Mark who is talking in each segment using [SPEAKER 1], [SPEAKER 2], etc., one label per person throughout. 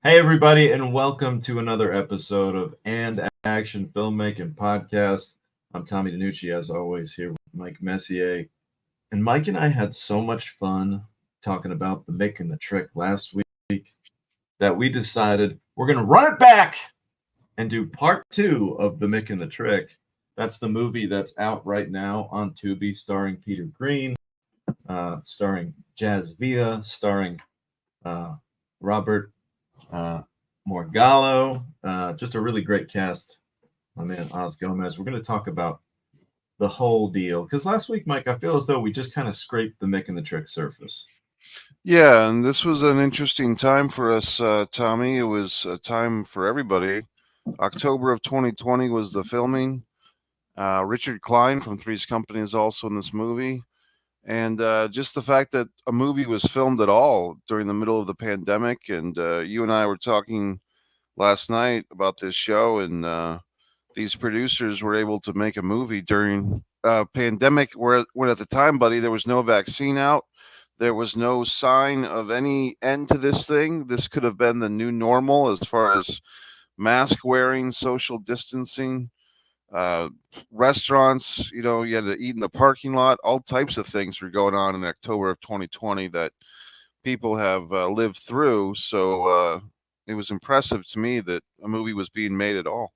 [SPEAKER 1] Hey, everybody, and welcome to another episode of And Action Filmmaking Podcast. I'm Tommy DiNucci, as always, here with Mike Messier. And Mike and I had so much fun talking about the Mick and the Trick last week that we decided we're going to run it back and do part two of the Mick and the Trick. That's the movie that's out right now on Tubi, starring Peter Green, starring Jazz Villa, starring Robert Morgallo, just a really great cast. My man Oz Gomez. We're going to talk about the whole deal because last week, Mike, I feel as though we just kind of scraped the Mick and the Trick surface.
[SPEAKER 2] Yeah, and this was an interesting time for us, Tommy. It was a time for everybody. October of 2020 was the filming. Richard Klein from Three's Company is also in this movie. And just the fact that a movie was filmed at all during the middle of the pandemic. And you and I were talking last night about this show, and these producers were able to make a movie during pandemic when at the time, buddy, there was no vaccine out. There was no sign of any end to this thing. This could have been the new normal as far as mask wearing, social distancing, uh, restaurants, you had to eat in the parking lot. All types of things were going on in October of 2020 that people have lived through. So it was impressive to me that a movie was being made at all.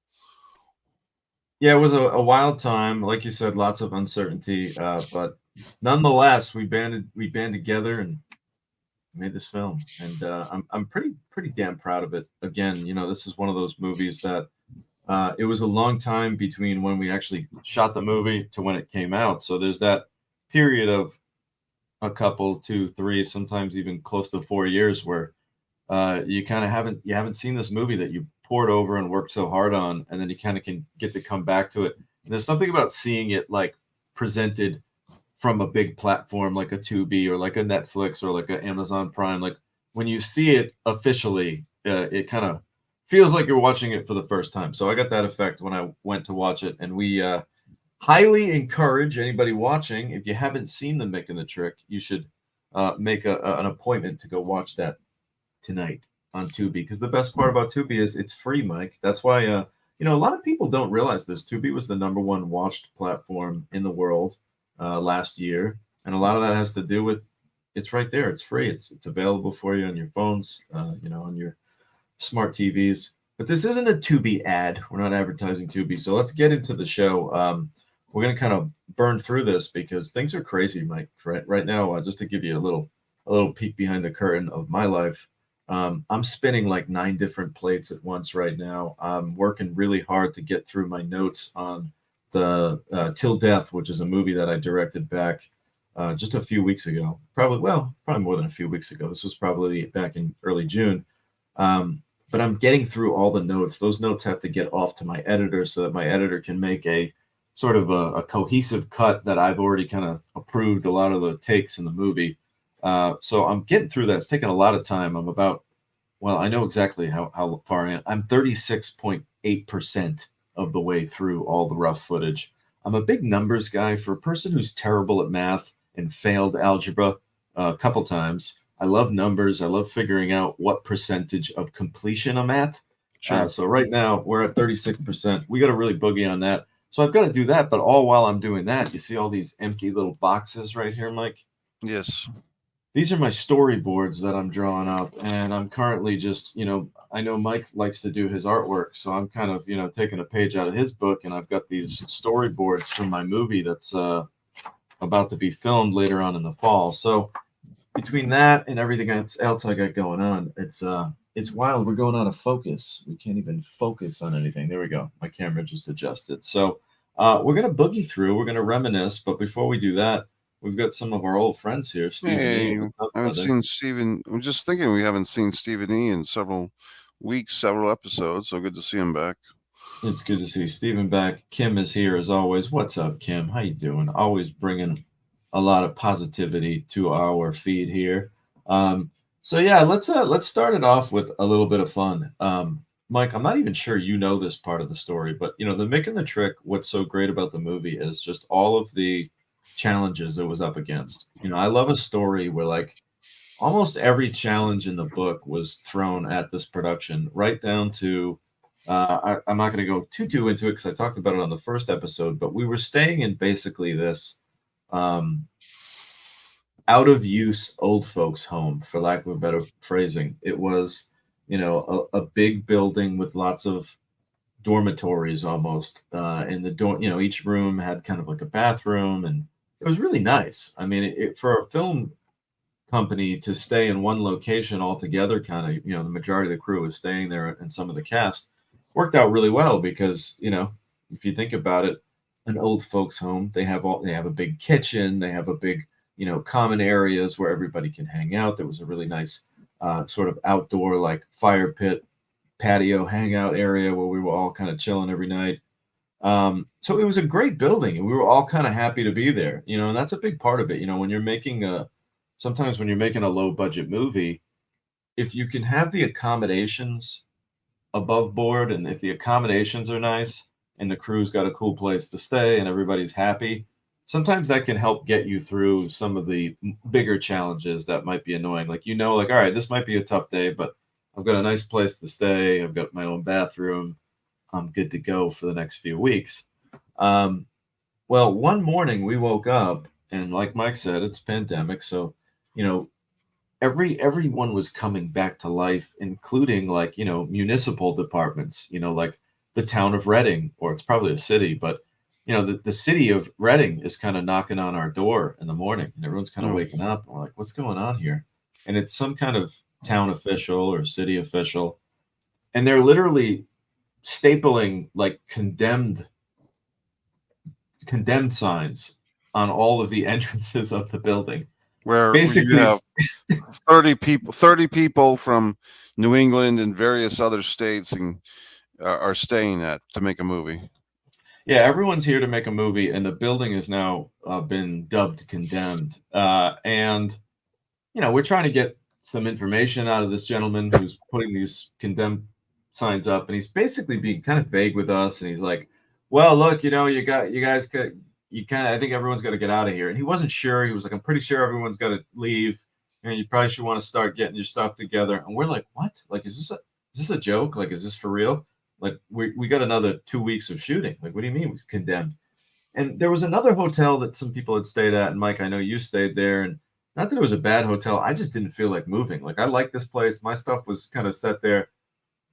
[SPEAKER 1] Yeah, it was a wild time. Like you said, lots of uncertainty, but nonetheless, we banded together and made this film, and I'm pretty damn proud of it. Again, this is one of those movies that it was a long time between when we actually shot the movie to when it came out. So there's that period of a couple, 2, 3, sometimes even close to 4 years where you kind of haven't seen this movie that you poured over and worked so hard on, and then you kind of can get to come back to it. And there's something about seeing it like presented from a big platform like a Tubi or like a Netflix or like an Amazon Prime. Like when you see it officially, it kind of feels like you're watching it for the first time. So I got that effect when I went to watch it, and we highly encourage anybody watching, if you haven't seen the Mick and the Trick, you should make an appointment to go watch that tonight on Tubi, because the best part about Tubi is it's free, Mike. That's why a lot of people don't realize this. Tubi was the number one watched platform in the world last year, and a lot of that has to do with it's right there. It's free. It's available for you on your phones, on your smart TVs. But this isn't a Tubi ad. We're not advertising Tubi. So let's get into the show. We're going to kind of burn through this because things are crazy, Mike. Right now, just to give you a little peek behind the curtain of my life. I'm spinning like 9 different plates at once right now. I'm working really hard to get through my notes on the Till Death, which is a movie that I directed back just a few weeks ago. Probably more than a few weeks ago. This was probably back in early June. But I'm getting through all the notes. Those notes have to get off to my editor so that my editor can make a sort of a cohesive cut that I've already kind of approved a lot of the takes in the movie. So I'm getting through that. It's taking a lot of time. I know exactly how far I am. I'm 36.8% of the way through all the rough footage. I'm a big numbers guy. For a person who's terrible at math and failed algebra a couple times, I love numbers. I love figuring out what percentage of completion I'm at.
[SPEAKER 2] Sure.
[SPEAKER 1] So right now we're at 36%. We got to really boogie on that. So I've got to do that. But all while I'm doing that, you see all these empty little boxes right here, Mike?
[SPEAKER 2] Yes.
[SPEAKER 1] These are my storyboards that I'm drawing up, and I'm currently just, I know Mike likes to do his artwork, so I'm kind of, taking a page out of his book, and I've got these storyboards from my movie that's about to be filmed later on in the fall. So between that and everything else I got going on, it's wild. We're going out of focus. We can't even focus on anything. There we go. My camera just adjusted. So we're going to boogie through. We're going to reminisce, but before we do that, we've got some of our old friends here. Stephen
[SPEAKER 2] Hey,
[SPEAKER 1] E. What's up,
[SPEAKER 2] I haven't
[SPEAKER 1] brother?
[SPEAKER 2] seen Stephen. I'm just thinking we haven't seen Stephen E in several weeks, several episodes. So good to see him back.
[SPEAKER 1] It's good to see Stephen back. Kim is here as always. What's up, Kim? How you doing? Always bringing a lot of positivity to our feed here. So yeah, let's start it off with a little bit of fun. Mike, I'm not even sure you know this part of the story, but the Mick and the Trick, what's so great about the movie is just all of the challenges it was up against. I love a story where like almost every challenge in the book was thrown at this production, right down to I'm not going to go too into it because I talked about it on the first episode, but we were staying in basically this um, out of use old folks home, for lack of a better phrasing. It was, a big building with lots of dormitories almost, and each room had kind of like a bathroom, and it was really nice. I mean, for a film company to stay in one location altogether, kind of, the majority of the crew was staying there, and some of the cast worked out really well because, if you think about it, an old folks home, they have a big kitchen, they have a big, common areas where everybody can hang out. There was a really nice sort of outdoor like fire pit patio hangout area where we were all kind of chilling every night. So it was a great building, and we were all kind of happy to be there, and that's a big part of it. When you're making sometimes when you're making a low budget movie, if you can have the accommodations above board, and if the accommodations are nice and the crew's got a cool place to stay and everybody's happy, sometimes that can help get you through some of the bigger challenges that might be annoying. Like, all right, this might be a tough day, but I've got a nice place to stay. I've got my own bathroom. I'm good to go for the next few weeks. Well, one morning we woke up, and like Mike said, it's pandemic, so you know everyone was coming back to life, including like municipal departments. Like the town of Reading, or it's probably a city, but the city of Reading is kind of knocking on our door in the morning, and everyone's kind of
[SPEAKER 2] Oh,
[SPEAKER 1] waking up. We're like, what's going on here? And it's some kind of town official or city official, and they're literally stapling like condemned signs on all of the entrances of the building.
[SPEAKER 2] where you
[SPEAKER 1] Basically,
[SPEAKER 2] have 30 people from New England and various other states and are staying at to make a movie.
[SPEAKER 1] yeah, everyone's here to make a movie, and the building has now been dubbed condemned. And we're trying to get some information out of this gentleman who's putting these condemned signs up, and he's basically being kind of vague with us. And he's like, "Well, look, you guys got, you kind of, I think everyone's got to get out of here." And he wasn't sure. He was like, "I'm pretty sure everyone's got to leave, and you probably should want to start getting your stuff together." And we're like, "What? Like, is this a joke? Like, is this for real? Like, we got another 2 weeks of shooting. Like, what do you mean we're condemned?" And there was another hotel that some people had stayed at, and Mike, I know you stayed there, and not that it was a bad hotel, I just didn't feel like moving. Like, I liked this place, my stuff was kind of set there,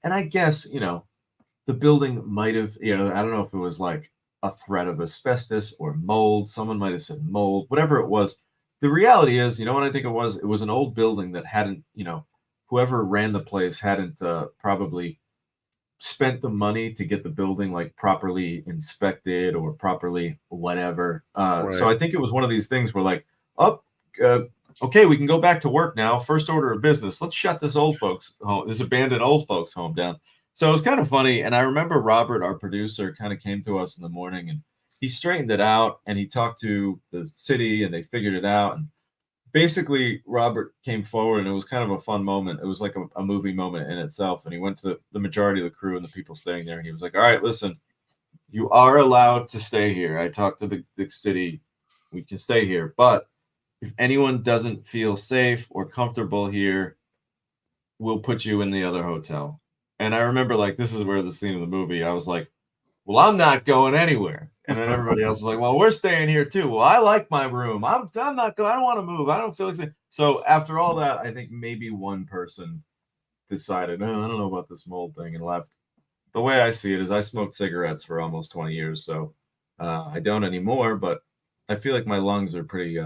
[SPEAKER 1] and I guess the building might have, I don't know if it was like a threat of asbestos or mold. Someone might have said mold, whatever it was. The reality is, what I think it was? It was an old building that hadn't, whoever ran the place hadn't probably spent the money to get the building like properly inspected or properly whatever. So
[SPEAKER 2] Right.
[SPEAKER 1] I think it was one of these things where like, oh, okay, we can go back to work now. First order of business, let's shut this abandoned old folks home down. So it was kind of funny. And I remember Robert, our producer, kind of came to us in the morning, and he straightened it out, and he talked to the city, and they figured it out. And basically Robert came forward, and it was kind of a fun moment. It was like a movie moment in itself. And he went to the majority of the crew and the people staying there, and he was like, "All right, listen, you are allowed to stay here. I talked to the city. We can stay here. But if anyone doesn't feel safe or comfortable here, we'll put you in the other hotel." And I remember, like, this is where the scene of the movie, I was like, "Well, I'm not going anywhere." And then everybody else was like, "Well, we're staying here too." "Well, I like my room. I'm not going. I don't want to move. I don't feel like so." After all that, I think maybe one person decided, "Oh, I don't know about this mold thing," and left. The way I see it is, I smoked cigarettes for almost 20 years, so I don't anymore. But I feel like my lungs are pretty,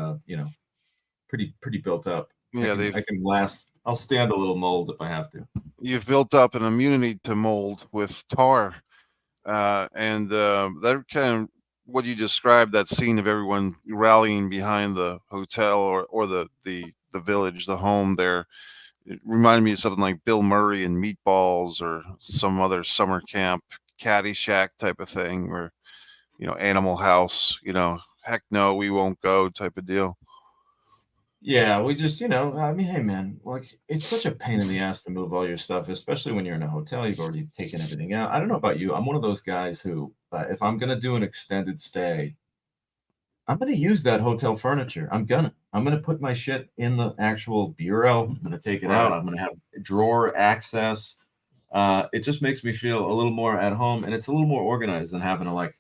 [SPEAKER 1] pretty built up. I
[SPEAKER 2] Yeah,
[SPEAKER 1] can
[SPEAKER 2] they've
[SPEAKER 1] I can last. I'll stand a little mold if I have to.
[SPEAKER 2] you've built up an immunity to mold with tar, and that kind of what you described, that scene of everyone rallying behind the hotel or the village, the home there. It reminded me of something like Bill Murray and Meatballs or some other summer camp Caddyshack type of thing, where Animal House, heck no, we won't go type of deal.
[SPEAKER 1] Yeah, we just, I mean, hey man, like it's such a pain in the ass to move all your stuff, especially when you're in a hotel. You've already taken everything out. I don't know about you. I'm one of those guys who, if I'm gonna do an extended stay, I'm gonna use that hotel furniture. I'm gonna put my shit in the actual bureau. I'm gonna take it out.
[SPEAKER 2] Right.
[SPEAKER 1] I'm gonna have drawer access. It just makes me feel a little more at home, and it's a little more organized than having to like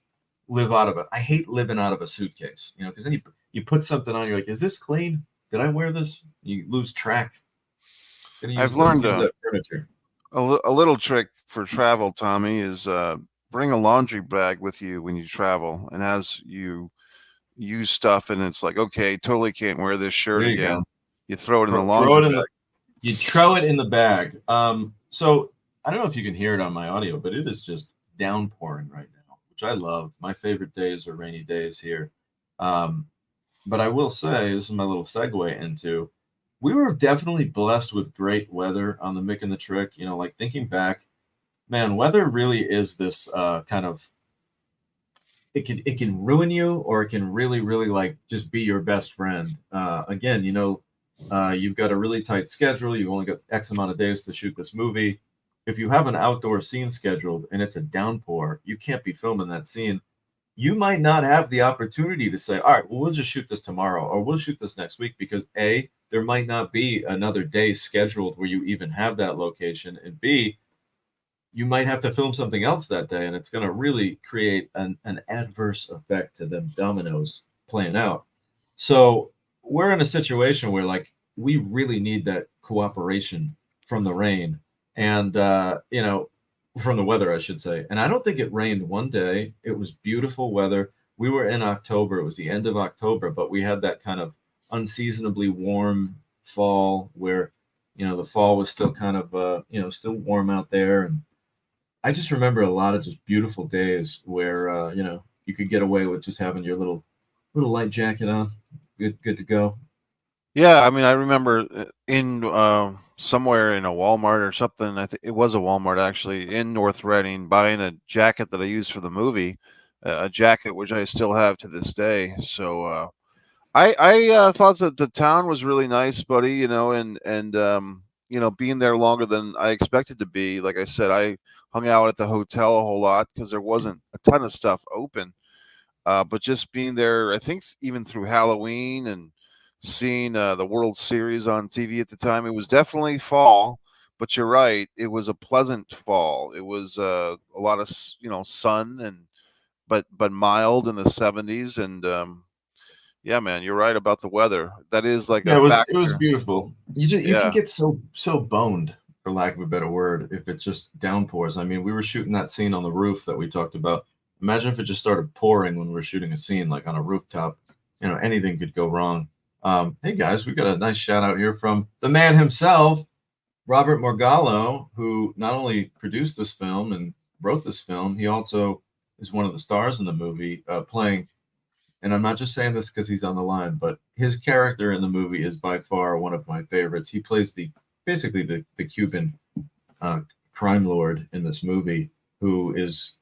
[SPEAKER 1] live out of it. I hate living out of a suitcase, you know, because then you put something on, you're like, is this clean? Did I wear this? You lose track. Gonna
[SPEAKER 2] I've
[SPEAKER 1] let's
[SPEAKER 2] learned
[SPEAKER 1] use that furniture.
[SPEAKER 2] a little trick for travel, Tommy, is bring a laundry bag with you when you travel, and as you use stuff and it's like, okay, totally can't wear this shirt
[SPEAKER 1] There you
[SPEAKER 2] again,
[SPEAKER 1] go.
[SPEAKER 2] you throw it in the
[SPEAKER 1] Throw
[SPEAKER 2] laundry
[SPEAKER 1] it in
[SPEAKER 2] bag.
[SPEAKER 1] the You throw it in the bag. So I don't know if you can hear it on my audio, but it is just downpouring right now, which I love. My favorite days are rainy days here. Um, but I will say, this is my little segue into, we were definitely blessed with great weather on the Mick and the Trick. You know, like thinking back, man, weather really is this kind of, it can ruin you, or it can really like just be your best friend. Again, you know, you've got a really tight schedule. You've only got X amount of days to shoot this movie. If you have an outdoor scene scheduled and it's a downpour, you can't be filming that scene. You might not have the opportunity to say, all right, well, we'll just shoot this tomorrow, or we'll shoot this next week, because A, there might not be another day scheduled where you even have that location, and B, you might have to film something else that day, and it's going to really create an adverse effect to them dominoes playing out. So we're in a situation where like we really need that cooperation from the rain, and you know, from the weather, I should say. And I don't think it rained one day. It was beautiful weather. We were in October. It was the end of October, but we had that kind of unseasonably warm fall where, you know, the fall was still kind of you know, still warm out there. And I just remember a lot of just beautiful days where you know, you could get away with just having your little light jacket on, good to go.
[SPEAKER 2] Yeah, I mean, I remember in somewhere in a Walmart or something. I think it was a Walmart actually in North Reading, buying a jacket that I used for the movie, a jacket which I still have to this day. So I thought that the town was really nice, buddy. You know, and you know, being there longer than I expected to be. Like I said, I hung out at the hotel a whole lot because there wasn't a ton of stuff open. But just being there, I think even through Halloween and seeing the World Series on TV at the time, it was definitely fall. But you're right, it was a pleasant fall. It was a lot of you know, sun and but mild in the 70s. And yeah, man, you're right about the weather. That is like
[SPEAKER 1] Yeah,
[SPEAKER 2] a
[SPEAKER 1] it was
[SPEAKER 2] factor.
[SPEAKER 1] beautiful. You can
[SPEAKER 2] Yeah,
[SPEAKER 1] get so boned, for lack of a better word, if it just downpours. I mean, we were shooting that scene on the roof that we talked about. Imagine if it just started pouring when we were shooting a scene like on a rooftop. You know, anything could go wrong. Hey guys, we got a nice shout out here from the man himself, Robert Morgallo, who not only produced this film and wrote this film, he also is one of the stars in the movie, playing. And I'm not just saying this because he's on the line, but his character in the movie is by far one of my favorites. He plays basically the Cuban uh, crime lord in this movie, who is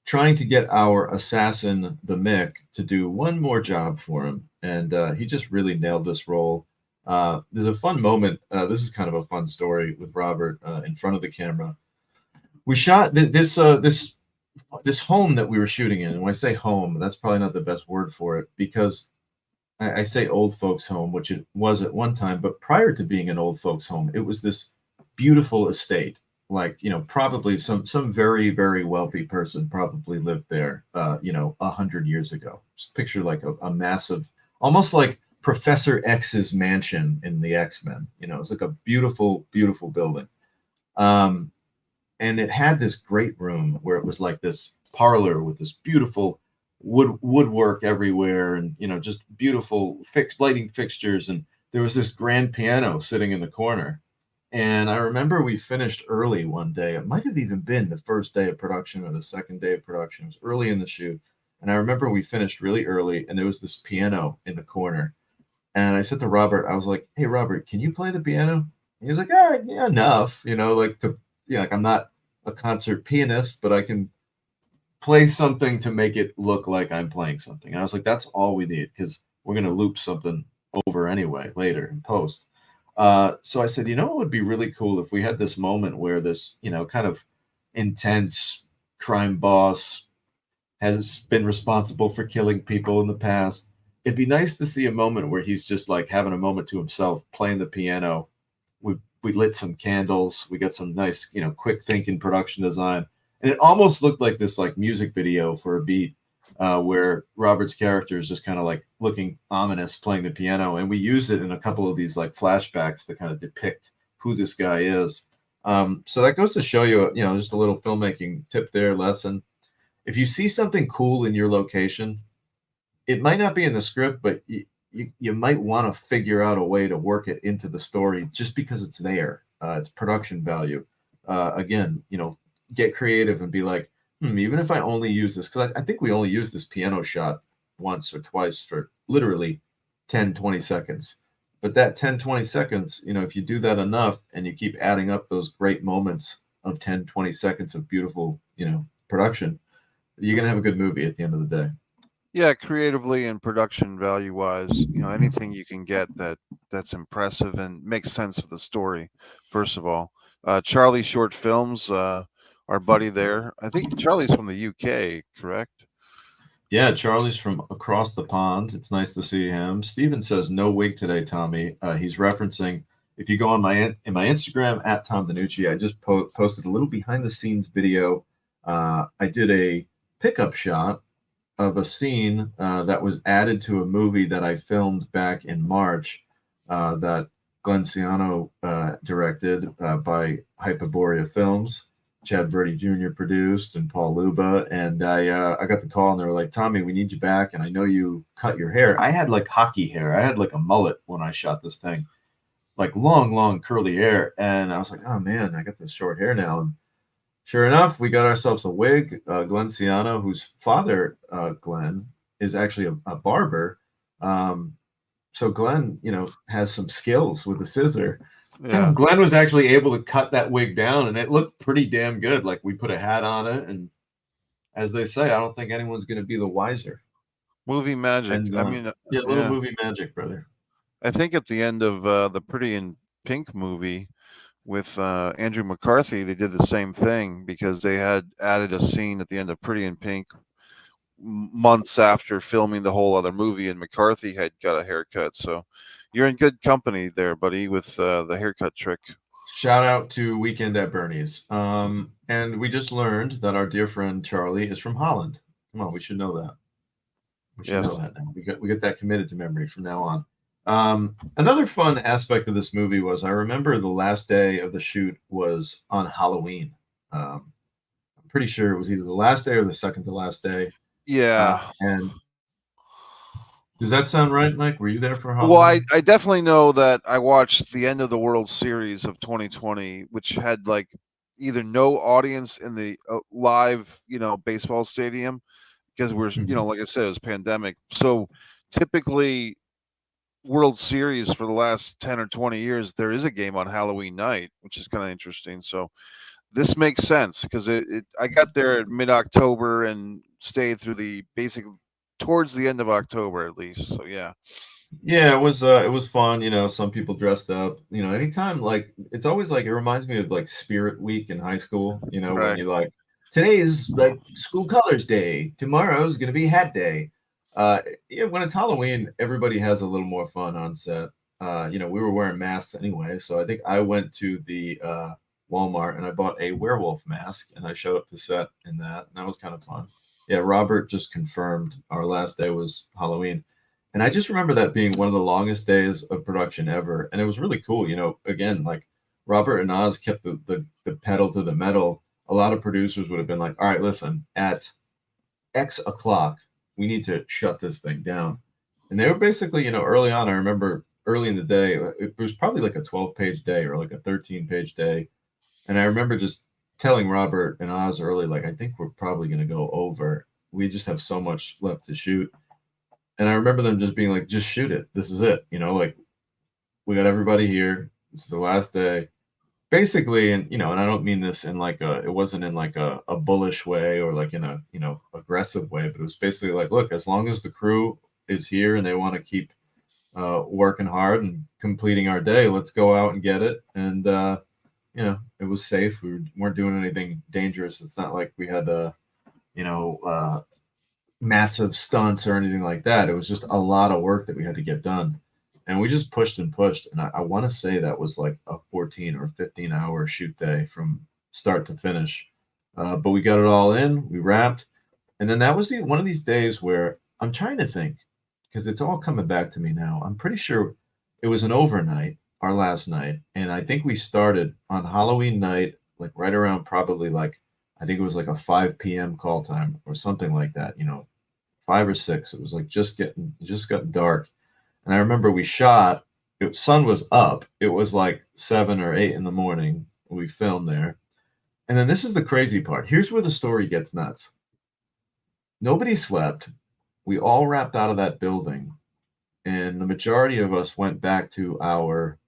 [SPEAKER 1] trying to get our assassin, the Mick, to do one more job for him. And he just really nailed this role. There's a fun moment. This is kind of a fun story with Robert in front of the camera. We shot this home that we were shooting in. And when I say home, that's probably not the best word for it, because I say old folks home, which it was at one time, but prior to being an old folks home, it was this beautiful estate. Like, you know, probably some very wealthy person probably lived there, you know, 100 years ago. Just picture like a massive, almost like Professor X's mansion in the X-Men. You know, it's like a beautiful building. Um, and it had this great room where it was like this parlor with this beautiful woodwork everywhere, and you know, just beautiful fixed lighting fixtures, and there was this grand piano sitting in the corner. And I remember we finished early one day. It might have even been the first day of production or the second day of production. It was early in the shoot, and I remember we finished really early, and there was this piano in the corner. And I said to Robert, I was like, "Hey, Robert, can you play the piano?" And he was like, "Ah, yeah, enough, you know, like to, yeah, like I'm not a concert pianist, but I can play something to make it look like I'm playing something." And I was like, "That's all we need, because we're gonna loop something over anyway later in post." So I said, "You know, what would be really cool if we had this moment where this, you know, kind of intense crime boss has been responsible for killing people in the past. it'd be nice to see a moment where he's just like having a moment to himself, playing the piano. We lit some candles. We got some nice, quick thinking production design, and it almost looked like this like music video for a beat, where Robert's character is just kind of like looking ominous playing the piano, and we used it in a couple of these like flashbacks to kind of depict who this guy is. So that goes to show you, just a little filmmaking tip there, lesson. If you see something cool in your location, it might not be in the script, but you might want to figure out a way to work it into the story just because it's there. It's production value. Again, get creative and be like, even if I only use this, because I think we only used this piano shot once or twice for literally 10, 20 seconds. But that 10, 20 seconds, if you do that enough and you keep adding up those great moments of 10, 20 seconds of beautiful, production, you're going to have a good movie at the end of the day.
[SPEAKER 2] Yeah, creatively and production value wise, anything you can get that's impressive and makes sense of the story. First of all, Charlie Short Films, our buddy there. I think Charlie's from the UK, correct?
[SPEAKER 1] Yeah, Charlie's from across the pond. It's nice to see him. Steven says no wig today, Tommy. He's referencing, if you go on my Instagram at Tom DiNucci, I just posted a little behind the scenes video. I did a pickup shot of a scene that was added to a movie that I filmed back in March, that Glenn Ciano directed, by Hyperborea Films. Chad Verdi Jr. produced, and Paul Luba. And I got the call, and they were like, Tommy, we need you back. And I know you cut your hair. I had like hockey hair. I had like a mullet when I shot this thing, like long curly hair. And I was like, oh man, I got this short hair now. And sure enough, we got ourselves a wig. Glenn Ciano, whose father, Glenn, is actually a barber. So Glenn, has some skills with the scissor.
[SPEAKER 2] Yeah.
[SPEAKER 1] Glenn was actually able to cut that wig down, and it looked pretty damn good. Like, we put a hat on it, and as they say, I don't think anyone's going to be the wiser.
[SPEAKER 2] Movie magic.
[SPEAKER 1] And
[SPEAKER 2] I mean,
[SPEAKER 1] yeah, little movie magic, brother.
[SPEAKER 2] I think at the end of the Pretty in Pink movie with Andrew McCarthy, they did the same thing because they had added a scene at the end of Pretty in Pink months after filming the whole other movie, and McCarthy had got a haircut. So you're in good company there, buddy, with the haircut trick.
[SPEAKER 1] Shout out to Weekend at Bernie's. And we just learned that our dear friend Charlie is from Holland. Come on, we should know that. We should know that now. We get that committed to memory from now on. Another fun aspect of this movie was, I remember the last day of the shoot was on Halloween. I'm pretty sure it was either the last day or the second to last day.
[SPEAKER 2] Yeah.
[SPEAKER 1] And does that sound right, Mike? Were you there for Halloween?
[SPEAKER 2] Well, I definitely know that I watched the end of the World Series of 2020, which had like either no audience in the live, baseball stadium, because we're, like I said, it was pandemic. So typically World Series for the last 10 or 20 years, there is a game on Halloween night, which is kind of interesting. So this makes sense because I got there at mid-October and stayed through the towards the end of October at least. So yeah.
[SPEAKER 1] Yeah, it was fun. Some people dressed up. Anytime, like, it's always like, it reminds me of like Spirit Week in high school.
[SPEAKER 2] Right.
[SPEAKER 1] When you like, today's like school colors day, tomorrow's gonna be hat day. Yeah, when it's Halloween, everybody has a little more fun on set. We were wearing masks anyway, so I think I went to the Walmart and I bought a werewolf mask, and I showed up to set in that, and that was kind of fun. Yeah, Robert just confirmed our last day was Halloween. And I just remember that being one of the longest days of production ever. And it was really cool. Again, like, Robert and Oz kept the pedal to the metal. A lot of producers would have been like, all right, listen, at X o'clock, we need to shut this thing down. And they were basically, early on, I remember early in the day, it was probably like a 12-page day or like a 13-page day. And I remember just telling Robert and Oz early, like, I think we're probably going to go over. We just have so much left to shoot. And I remember them just being like, just shoot it. This is it. Like, we got everybody here. It's the last day. Basically, and I don't mean this in like it wasn't in like a bullish way or like in a, aggressive way, but it was basically like, look, as long as the crew is here and they want to keep working hard and completing our day, let's go out and get it. And, it was safe. We weren't doing anything dangerous. It's not like we had massive stunts or anything like that. It was just a lot of work that we had to get done. And we just pushed and pushed. And I want to say that was like a 14 or 15-hour shoot day from start to finish. But we got it all in, we wrapped. And then that was one of these days where I'm trying to think, because it's all coming back to me now. I'm pretty sure it was an overnight, our last night. And I think we started on Halloween night, like right around probably like, I think it was like a 5 p.m. call time or something like that, 5 or 6. It was like just got dark. And I remember we shot, sun was up. It was like 7 or 8 in the morning. We filmed there. And then this is the crazy part. Here's where the story gets nuts. Nobody slept. We all wrapped out of that building. And the majority of us went back to our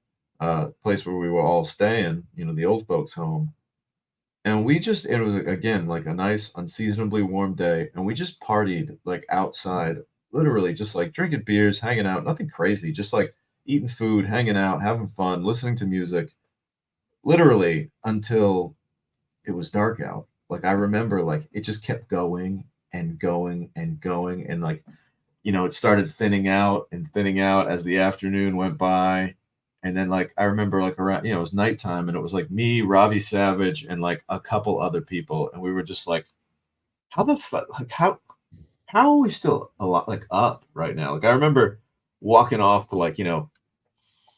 [SPEAKER 1] place where we were all staying, the old folks' home. And it was again like a nice, unseasonably warm day. And we just partied like outside, literally just like drinking beers, hanging out, nothing crazy, just like eating food, hanging out, having fun, listening to music, literally until it was dark out. Like I remember like it just kept going and going and going. And like, it started thinning out as the afternoon went by. And then like I remember like around, it was nighttime and it was like me, Robbie Savage, and like a couple other people. And we were just like, how the fuck like how are we still a lot like up right now? Like I remember walking off to like,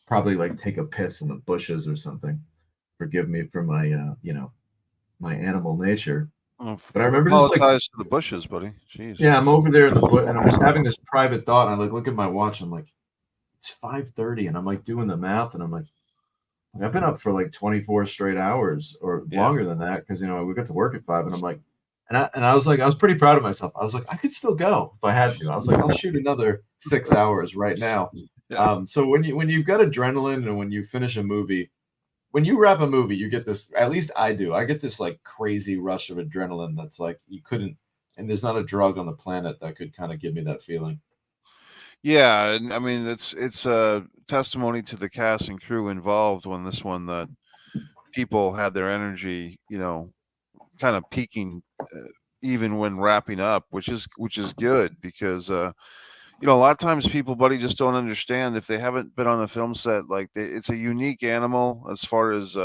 [SPEAKER 1] probably like take a piss in the bushes or something. Forgive me for my my animal nature.
[SPEAKER 2] Oh,
[SPEAKER 1] But I remember just like,
[SPEAKER 2] apologize to the bushes, buddy. Jeez.
[SPEAKER 1] yeah, I'm over there in the bush and I'm just having this private thought. And I like look at my watch. I'm like, it's 5:30, and I'm like doing the math, and I'm like, I've been up for like 24 straight hours or
[SPEAKER 2] Yeah.
[SPEAKER 1] longer than that because we got to work at 5, and I'm like, and I was like, I was pretty proud of myself. I was like, I could still go if I had to. I was like, I'll shoot another 6 hours right now.
[SPEAKER 2] Yeah.
[SPEAKER 1] So when you've got adrenaline and when you finish a movie, when you wrap a movie, you get this. At least I do. I get this like crazy rush of adrenaline that's like you couldn't. And there's not a drug on the planet that could kind of give me that feeling.
[SPEAKER 2] Yeah, and I mean it's a testimony to the cast and crew involved on this one that people had their energy, kind of peaking even when wrapping up, which is good because a lot of times people, buddy, just don't understand if they haven't been on a film set. Like it's a unique animal as far as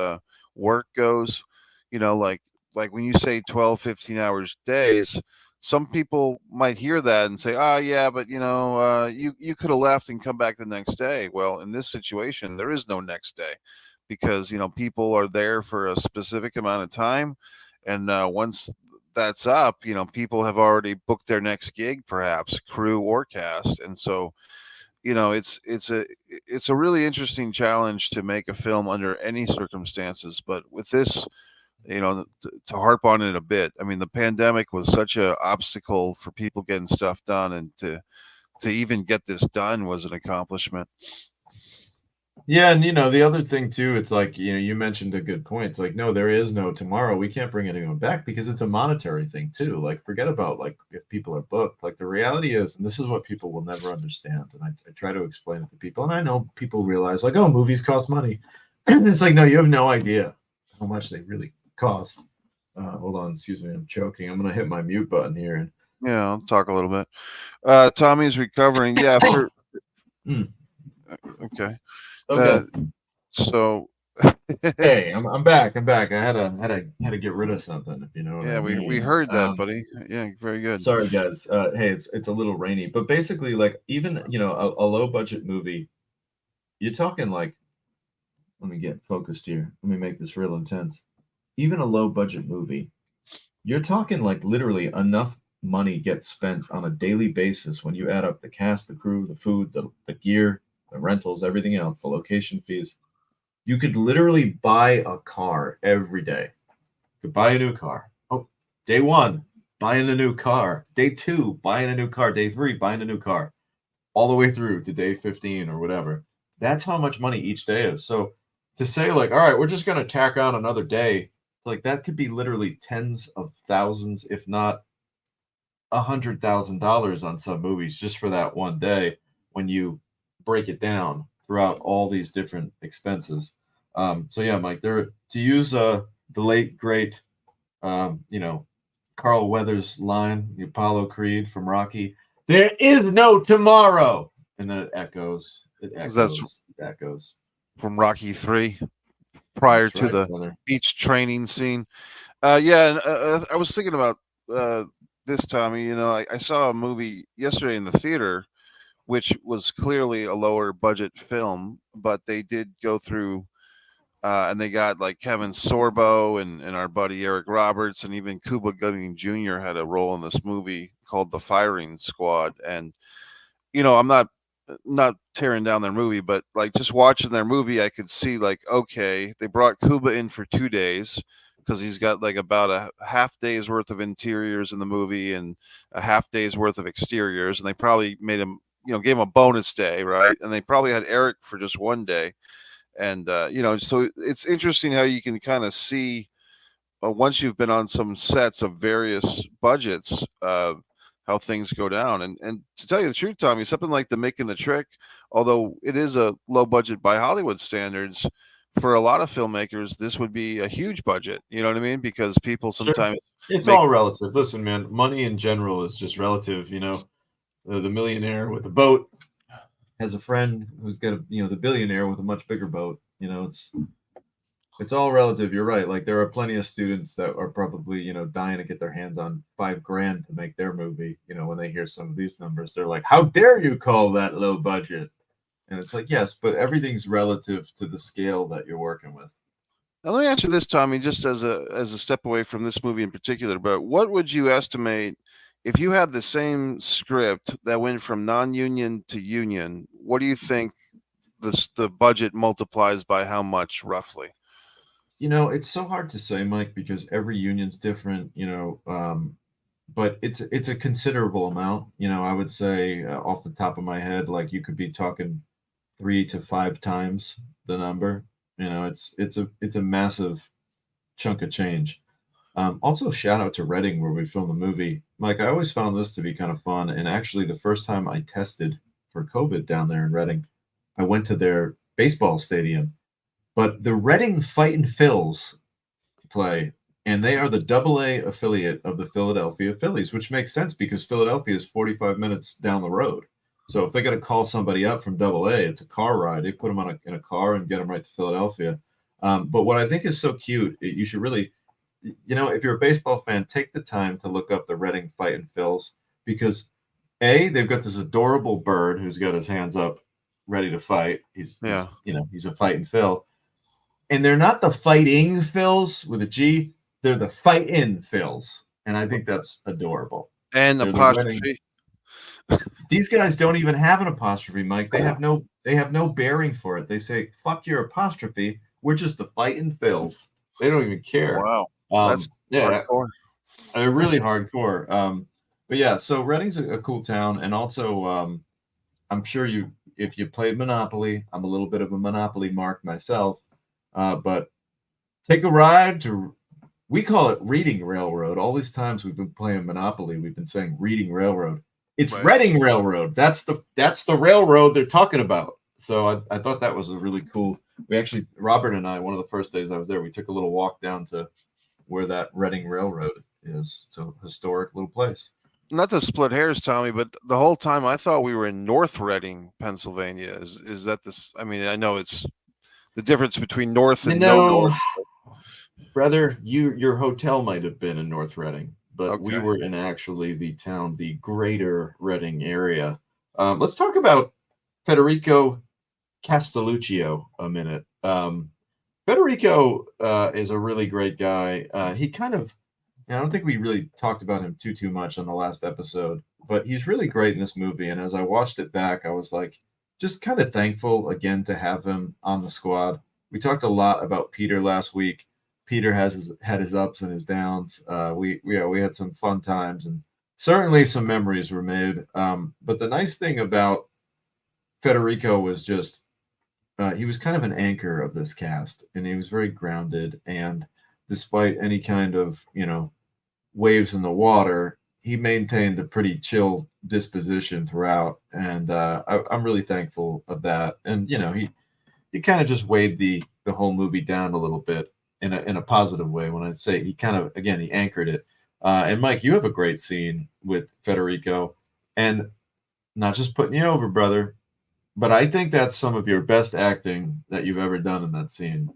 [SPEAKER 2] work goes. Like when you say 12, 15 hours days, some people might hear that and say, "Oh, yeah, but you could have left and come back the next day." Well, in this situation, there is no next day because people are there for a specific amount of time, and once that's up, people have already booked their next gig, perhaps crew or cast, and so it's a really interesting challenge to make a film under any circumstances. But with this, to harp on it a bit, I mean, the pandemic was such a obstacle for people getting stuff done, and to even get this done was an accomplishment.
[SPEAKER 1] Yeah, and the other thing too, it's like, you mentioned a good point. It's like, no, there is no tomorrow. We can't bring anyone back because it's a monetary thing too. Like, forget about like if people are booked. Like the reality is, and this is what people will never understand. And I try to explain it to people, and I know people realize like, oh, movies cost money. And it's like, no, you have no idea how much they really cost. Hold on, excuse me, I'm choking. I'm gonna hit my mute button here. And
[SPEAKER 2] Yeah, I'll talk a little bit. Tommy's recovering. Yeah, for
[SPEAKER 1] Mm,
[SPEAKER 2] okay.
[SPEAKER 1] okay.
[SPEAKER 2] So
[SPEAKER 1] Hey, I'm back. I'm back. I had to get rid of something, if you know what I
[SPEAKER 2] yeah, we
[SPEAKER 1] mean.
[SPEAKER 2] heard that, buddy. Yeah, very good.
[SPEAKER 1] Sorry guys. Hey, it's a little rainy, but basically, like even a low budget movie, you're talking like, let me get focused here. Let me make this real intense. Even a low budget movie, you're talking like literally enough money gets spent on a daily basis when you add up the cast, the crew, the food, the gear, the rentals, everything else, the location fees. You could literally buy a car every day. You could buy a new car. Oh, day one, buying a new car. Day two, buying a new car. Day three, buying a new car. All the way through to day 15 or whatever. That's how much money each day is. So to say like, all right, we're just going to tack on another day, it's like that could be literally tens of thousands, if not $100,000 on some movies just for that one day when you break it down throughout all these different expenses. So yeah, Mike, there to use the late great, um, you know, Carl Weathers' line, the Apollo Creed from Rocky. There is no tomorrow, and then it echoes. It
[SPEAKER 2] That's
[SPEAKER 1] echoes. It echoes.
[SPEAKER 2] from Rocky 3, prior
[SPEAKER 1] That's
[SPEAKER 2] to
[SPEAKER 1] right,
[SPEAKER 2] the
[SPEAKER 1] brother.
[SPEAKER 2] beach training scene. Yeah, and I was thinking about this, Tommy. You know, I saw a movie yesterday in the theater, which was clearly a lower budget film, but they did go through and they got like Kevin Sorbo and our buddy Eric Roberts, and even Cuba Gooding Jr. had a role in this movie called The Firing Squad. And you know, I'm not tearing down their movie, but like just watching their movie, I could see like, okay, they brought Cuba in for 2 days because he's got like about a half day's worth of interiors in the movie and a half day's worth of exteriors, and they probably made him, you know, gave him a bonus day, right? And they probably had Eric for just 1 day. And you know, so it's interesting how you can kind of see once you've been on some sets of various budgets, how things go down. And to tell you the truth, Tommy, something like the Making the Trick, although it is a low budget by Hollywood standards, for a lot of filmmakers, this would be a huge budget. You know what I mean? Because people
[SPEAKER 1] Sure.
[SPEAKER 2] sometimes
[SPEAKER 1] It's
[SPEAKER 2] make
[SPEAKER 1] all relative. Listen, man, money in general is just relative. You know, the millionaire with a boat has a friend who's got a, the billionaire with a much bigger boat. You know, it's all relative. You're right. Like there are plenty of students that are probably, dying to get their hands on $5,000 to make their movie. You know, when they hear some of these numbers, they're like, "How dare you call that low budget?" And it's like, yes, but everything's relative to the scale that you're working with.
[SPEAKER 2] Now, let me ask you this, Tommy, just as a step away from this movie in particular, but what would you estimate if you had the same script that went from non-union to union? What do you think the budget multiplies by how much roughly?
[SPEAKER 1] It's so hard to say, Mike, because every union's different. But it's a considerable amount. I would say off the top of my head, like you could be talking 3 to 5 times the number. It's a massive chunk of change. Also, shout out to Reading where we filmed the movie. Mike, I always found this to be kind of fun. And actually, the first time I tested for COVID down there in Reading, I went to their baseball stadium. But the Reading Fightin' Phils play, and they are the AA affiliate of the Philadelphia Phillies, which makes sense because Philadelphia is 45 minutes down the road. So if they got to call somebody up from AA, it's a car ride. They put them in a car and get them right to Philadelphia. But what I think is so cute, you should really, if you're a baseball fan, take the time to look up the Reading Fightin' Phils because they've got this adorable bird who's got his hands up, ready to fight. He's a fighting Phil. And they're not the fighting Phils with a G. They're the fight-in Phils, and I think that's adorable.
[SPEAKER 2] And
[SPEAKER 1] They're
[SPEAKER 2] apostrophe.
[SPEAKER 1] These guys don't even have an apostrophe, Mike. They have no bearing for it. They say, "Fuck your apostrophe. We're just the fighting Phils." They don't even care.
[SPEAKER 2] Wow, that's
[SPEAKER 1] hardcore. They're really hardcore. But yeah, so Reading's a cool town, and also I'm sure if you played Monopoly, I'm a little bit of a Monopoly mark myself. But take a ride to, we call it Reading Railroad. All these times we've been playing Monopoly, we've been saying Reading Railroad. It's right. Reading Railroad. That's the railroad they're talking about. So I thought that was a really cool. We actually, Robert and I, one of the first days I was there, we took a little walk down to where that Reading Railroad is. It's a historic little place.
[SPEAKER 2] Not to split hairs, Tommy, but the whole time I thought we were in North Reading, Pennsylvania. Is that this? I mean, I know it's the difference between North and no North.
[SPEAKER 1] Brother, your hotel might have been in North Reading, but we were in actually the town, the greater Reading area. Let's talk about Federico Castelluccio a minute. Federico is a really great guy. He kind of, I don't think we really talked about him too much on the last episode, but he's really great in this movie. And as I watched it back, I was like, just kind of thankful again to have him on the squad. We talked a lot about Peter last week. Peter had his ups and his downs. We had some fun times and certainly some memories were made. But the nice thing about Federico was just he was kind of an anchor of this cast, and he was very grounded. And despite any kind of waves in the water, he maintained a pretty chill disposition throughout, and I'm really thankful of that. And he kind of just weighed the whole movie down a little bit in a positive way. When I say he kind of, again, he anchored it. And Mike, you have a great scene with Federico, and not just putting you over, brother, but I think that's some of your best acting that you've ever done in that scene.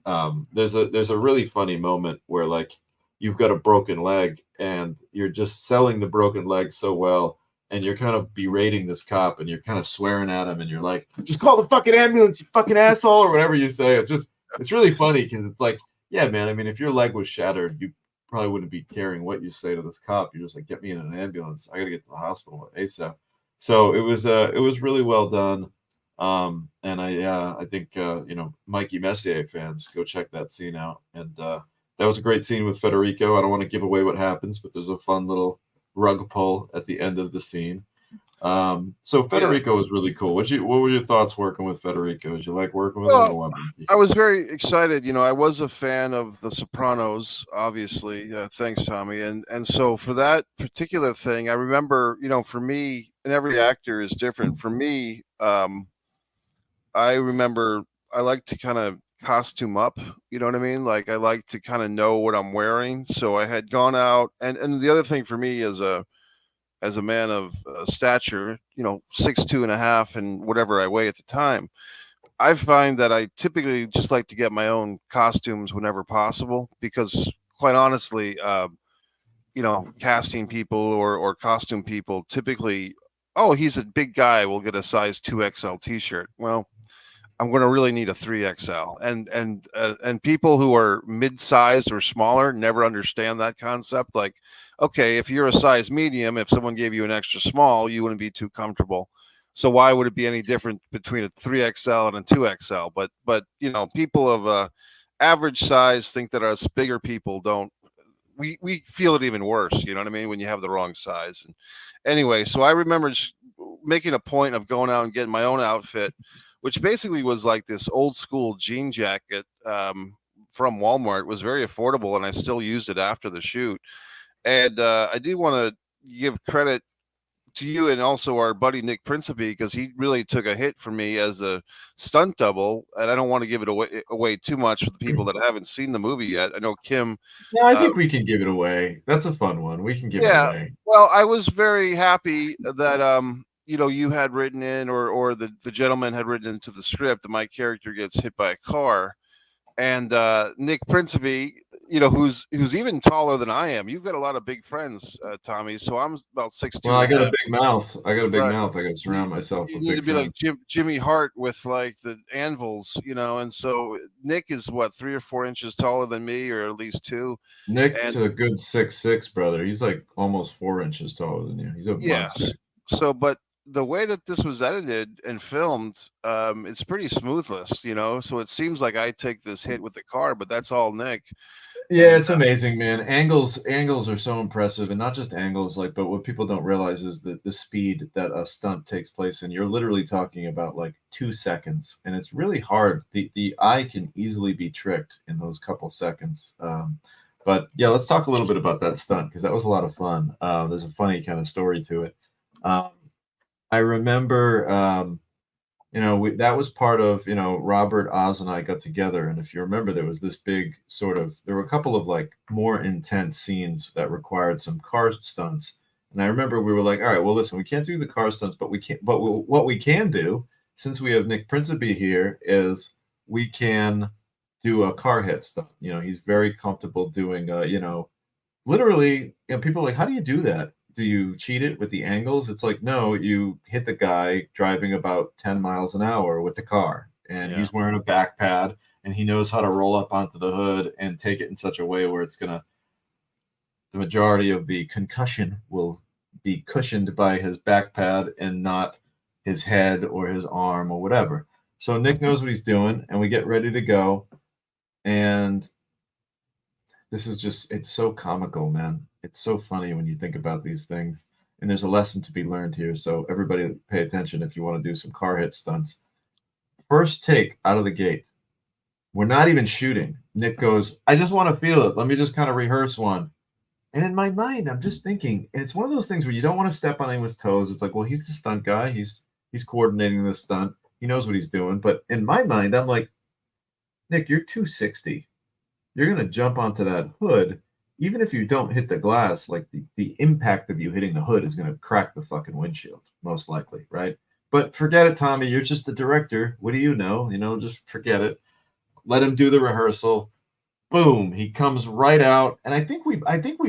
[SPEAKER 1] There's a really funny moment where like you've got a broken leg and you're just selling the broken leg so well, and you're kind of berating this cop and you're kind of swearing at him and you're like, just call the fucking ambulance, you fucking asshole, or whatever you say. It's really funny because it's like, yeah, man. I mean, if your leg was shattered, you probably wouldn't be caring what you say to this cop. You're just like, get me in an ambulance. I gotta get to the hospital ASAP. So it was really well done. And I think Mikey Messier fans, go check that scene out. And that was a great scene with Federico. I don't want to give away what happens, but there's a fun little rug pull at the end of the scene. So Federico was really cool. What were your thoughts working with Federico? Did you like working with him or what?
[SPEAKER 2] I was very excited. You know, I was a fan of The Sopranos, obviously. Thanks, Tommy. And so for that particular thing, I remember, you know, for me, and every actor is different. For me, I remember I like to kind of costume up, you know what I mean? Like I like to kind of know what I'm wearing. So I had gone out, and the other thing for me as a man of stature, you know, 6'2.5" and whatever I weigh at the time, I find that I typically just like to get my own costumes whenever possible because, quite honestly, you know, casting people or costume people typically, oh, he's a big guy, we'll get a size 2XL T-shirt. Well, I'm going to really need a 3XL, and people who are mid-sized or smaller never understand that concept. Like, okay, if you're a size medium, if someone gave you an extra small, you wouldn't be too comfortable. So why would it be any different between a 3XL and a 2XL? But you know, people of average size think that us bigger people don't. We feel it even worse. You know what I mean? When you have the wrong size. And anyway, so I remember just making a point of going out and getting my own outfit, which basically was like this old school jean jacket from Walmart. It was very affordable, and I still used it after the shoot. And I do want to give credit to you and also our buddy Nick Principe, because he really took a hit for me as a stunt double. And I don't want to give it away too much for the people that haven't seen the movie yet. I know Kim.
[SPEAKER 1] No, I think we can give it away. That's a fun one. We can give it away.
[SPEAKER 2] Well, I was very happy that you know, you had written in, or the gentleman had written into the script that my character gets hit by a car. And Nick Principe, you know, who's even taller than I am. You've got a lot of big friends, Tommy. So I'm about 6'2".
[SPEAKER 1] Well, I got a big mouth. I got to surround myself
[SPEAKER 2] You
[SPEAKER 1] with
[SPEAKER 2] need
[SPEAKER 1] big
[SPEAKER 2] to be
[SPEAKER 1] friends.
[SPEAKER 2] like Jimmy Hart with like the anvils, you know. And so Nick is what, 3 or 4 inches taller than me, or at least 2.
[SPEAKER 1] Nick's a good 6'6", brother. He's like almost 4 inches taller than you. He's a monster.
[SPEAKER 2] So, but the way that this was edited and filmed, it's pretty smoothless, you know. So it seems like I take this hit with the car, but that's all Nick.
[SPEAKER 1] Yeah, it's amazing, man. Angles are so impressive, and not just angles, like, but what people don't realize is that the speed that a stunt takes place in. You're literally talking about like 2 seconds, and it's really hard. The eye can easily be tricked in those couple seconds. But yeah, let's talk a little bit about that stunt because that was a lot of fun. There's a funny kind of story to it. I remember, you know, that was part of, you know, Robert, Oz, and I got together. And if you remember, there was this big there were a couple of like more intense scenes that required some car stunts. And I remember we were like, all right, well, listen, we can't do the car stunts, but what we can do, since we have Nick Principe here, is we can do a car hit stunt. You know, he's very comfortable doing, you know, literally, you know, people are like, how do you do that? Do you cheat it with the angles? It's like, no, you hit the guy driving about 10 miles an hour with the car, and he's wearing a back pad, and he knows how to roll up onto the hood and take it in such a way where the majority of the concussion will be cushioned by his back pad and not his head or his arm or whatever. So Nick knows what he's doing, and we get ready to go. And this is just, it's so comical, man. It's so funny when you think about these things. And there's a lesson to be learned here. So everybody pay attention if you want to do some car hit stunts. First take out of the gate. We're not even shooting. Nick goes, I just want to feel it. Let me just kind of rehearse one. And in my mind, I'm just thinking, and it's one of those things where you don't want to step on anyone's toes. It's like, well, he's the stunt guy. He's coordinating the stunt. He knows what he's doing. But in my mind, I'm like, Nick, you're 260. You're going to jump onto that hood even if you don't hit the glass, like the impact of you hitting the hood is going to crack the fucking windshield, most likely, right? But forget it, Tommy. You're just the director. What do you know? You know, just forget it. Let him do the rehearsal. Boom, he comes right out, and I think we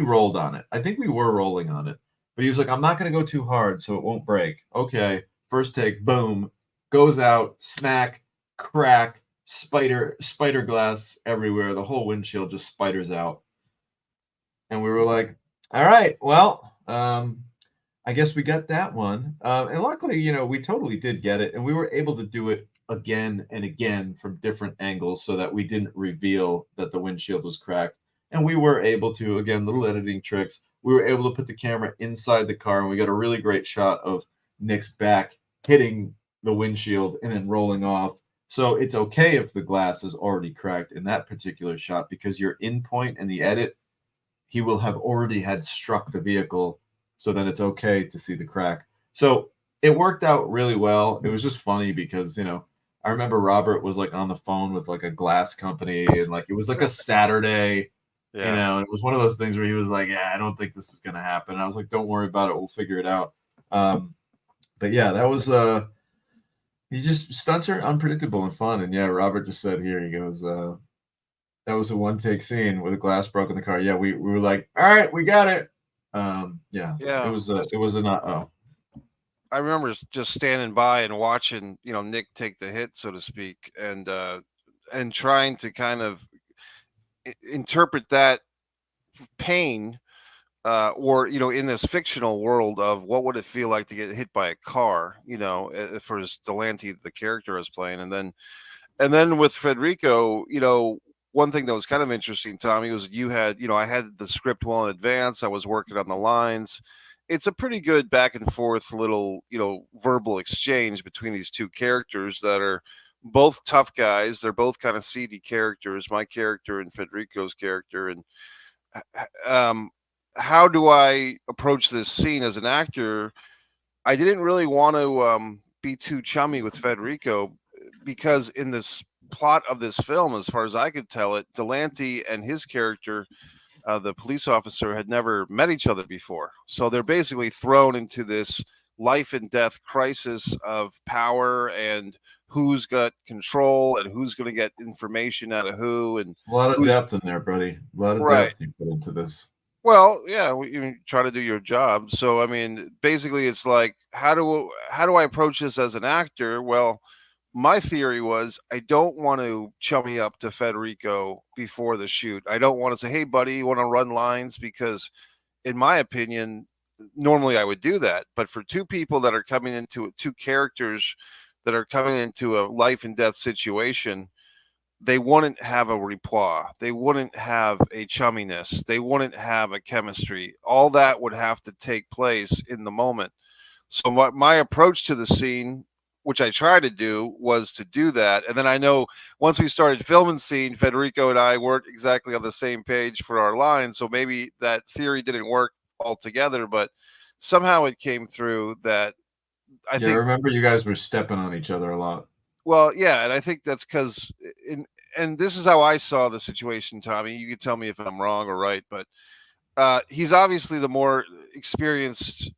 [SPEAKER 1] rolled on it. I think we were rolling on it. But he was like, I'm not going to go too hard so it won't break. Okay, first take, boom, goes out, smack, crack, spider glass everywhere. The whole windshield just spiders out. And we were like, all right, well, I guess we got that one. And luckily, we totally did get it. And we were able to do it again and again from different angles so that we didn't reveal that the windshield was cracked. And we were able to, again, little editing tricks. We were able to put the camera inside the car, and we got a really great shot of Nick's back hitting the windshield and then rolling off. So it's okay if the glass is already cracked in that particular shot, because your in point and the edit, he will have already had struck the vehicle, so then it's okay to see the crack. So it worked out really well. It was just funny because, I remember Robert was like on the phone with like a glass company, and like it was like a Saturday,
[SPEAKER 2] Yeah.
[SPEAKER 1] and it was one of those things where he was like, yeah, I don't think this is gonna happen. And I was like, don't worry about it, we'll figure it out. But yeah, that was he just stunts are unpredictable and fun. And yeah, Robert just said here, he goes, that was a one take scene where the glass broke in the car. Yeah, we were like, all right, we got it. Yeah,
[SPEAKER 2] Yeah.
[SPEAKER 1] it was a not. Oh,
[SPEAKER 2] I remember just standing by and watching, Nick take the hit, so to speak, and trying to kind of interpret that pain, or in this fictional world of what would it feel like to get hit by a car, for Delante, the character I was playing, and then with Federico, one thing that was kind of interesting, Tommy, was you had, I had the script well in advance. I was working on the lines. It's a pretty good back and forth little, verbal exchange between these two characters that are both tough guys. They're both kind of seedy characters, my character and Federico's character. And how do I approach this scene as an actor? I didn't really want to be too chummy with Federico, because in this plot of this film, as far as I could tell it, Delante and his character, the police officer, had never met each other before. So they're basically thrown into this life and death crisis of power and who's got control and who's going to get information out of who, and
[SPEAKER 1] a lot of
[SPEAKER 2] who's
[SPEAKER 1] depth in there, buddy. A lot of
[SPEAKER 2] right.
[SPEAKER 1] depth you put into this.
[SPEAKER 2] Well, yeah, you try to do your job. So I mean, basically, it's like, how do I approach this as an actor? Well, my theory was, I don't want to chummy up to Federico before the shoot. I don't want to say, "Hey, buddy, you want to run lines?" Because, in my opinion, normally I would do that. But for two people that are coming into it, two characters that are coming into a life and death situation, they wouldn't have a rapport. They wouldn't have a chumminess. They wouldn't have a chemistry. All that would have to take place in the moment. So my approach to the scene, which I tried to do, was to do that. And then I know once we started filming scene, Federico and I weren't exactly on the same page for our lines. So maybe that theory didn't work altogether, but somehow it came through that I
[SPEAKER 1] Yeah, I
[SPEAKER 2] think,
[SPEAKER 1] remember you guys were stepping on each other a lot.
[SPEAKER 2] well, yeah, and I think that's because, and this is how I saw the situation, Tommy. You can tell me if I'm wrong or right, but he's obviously the more experienced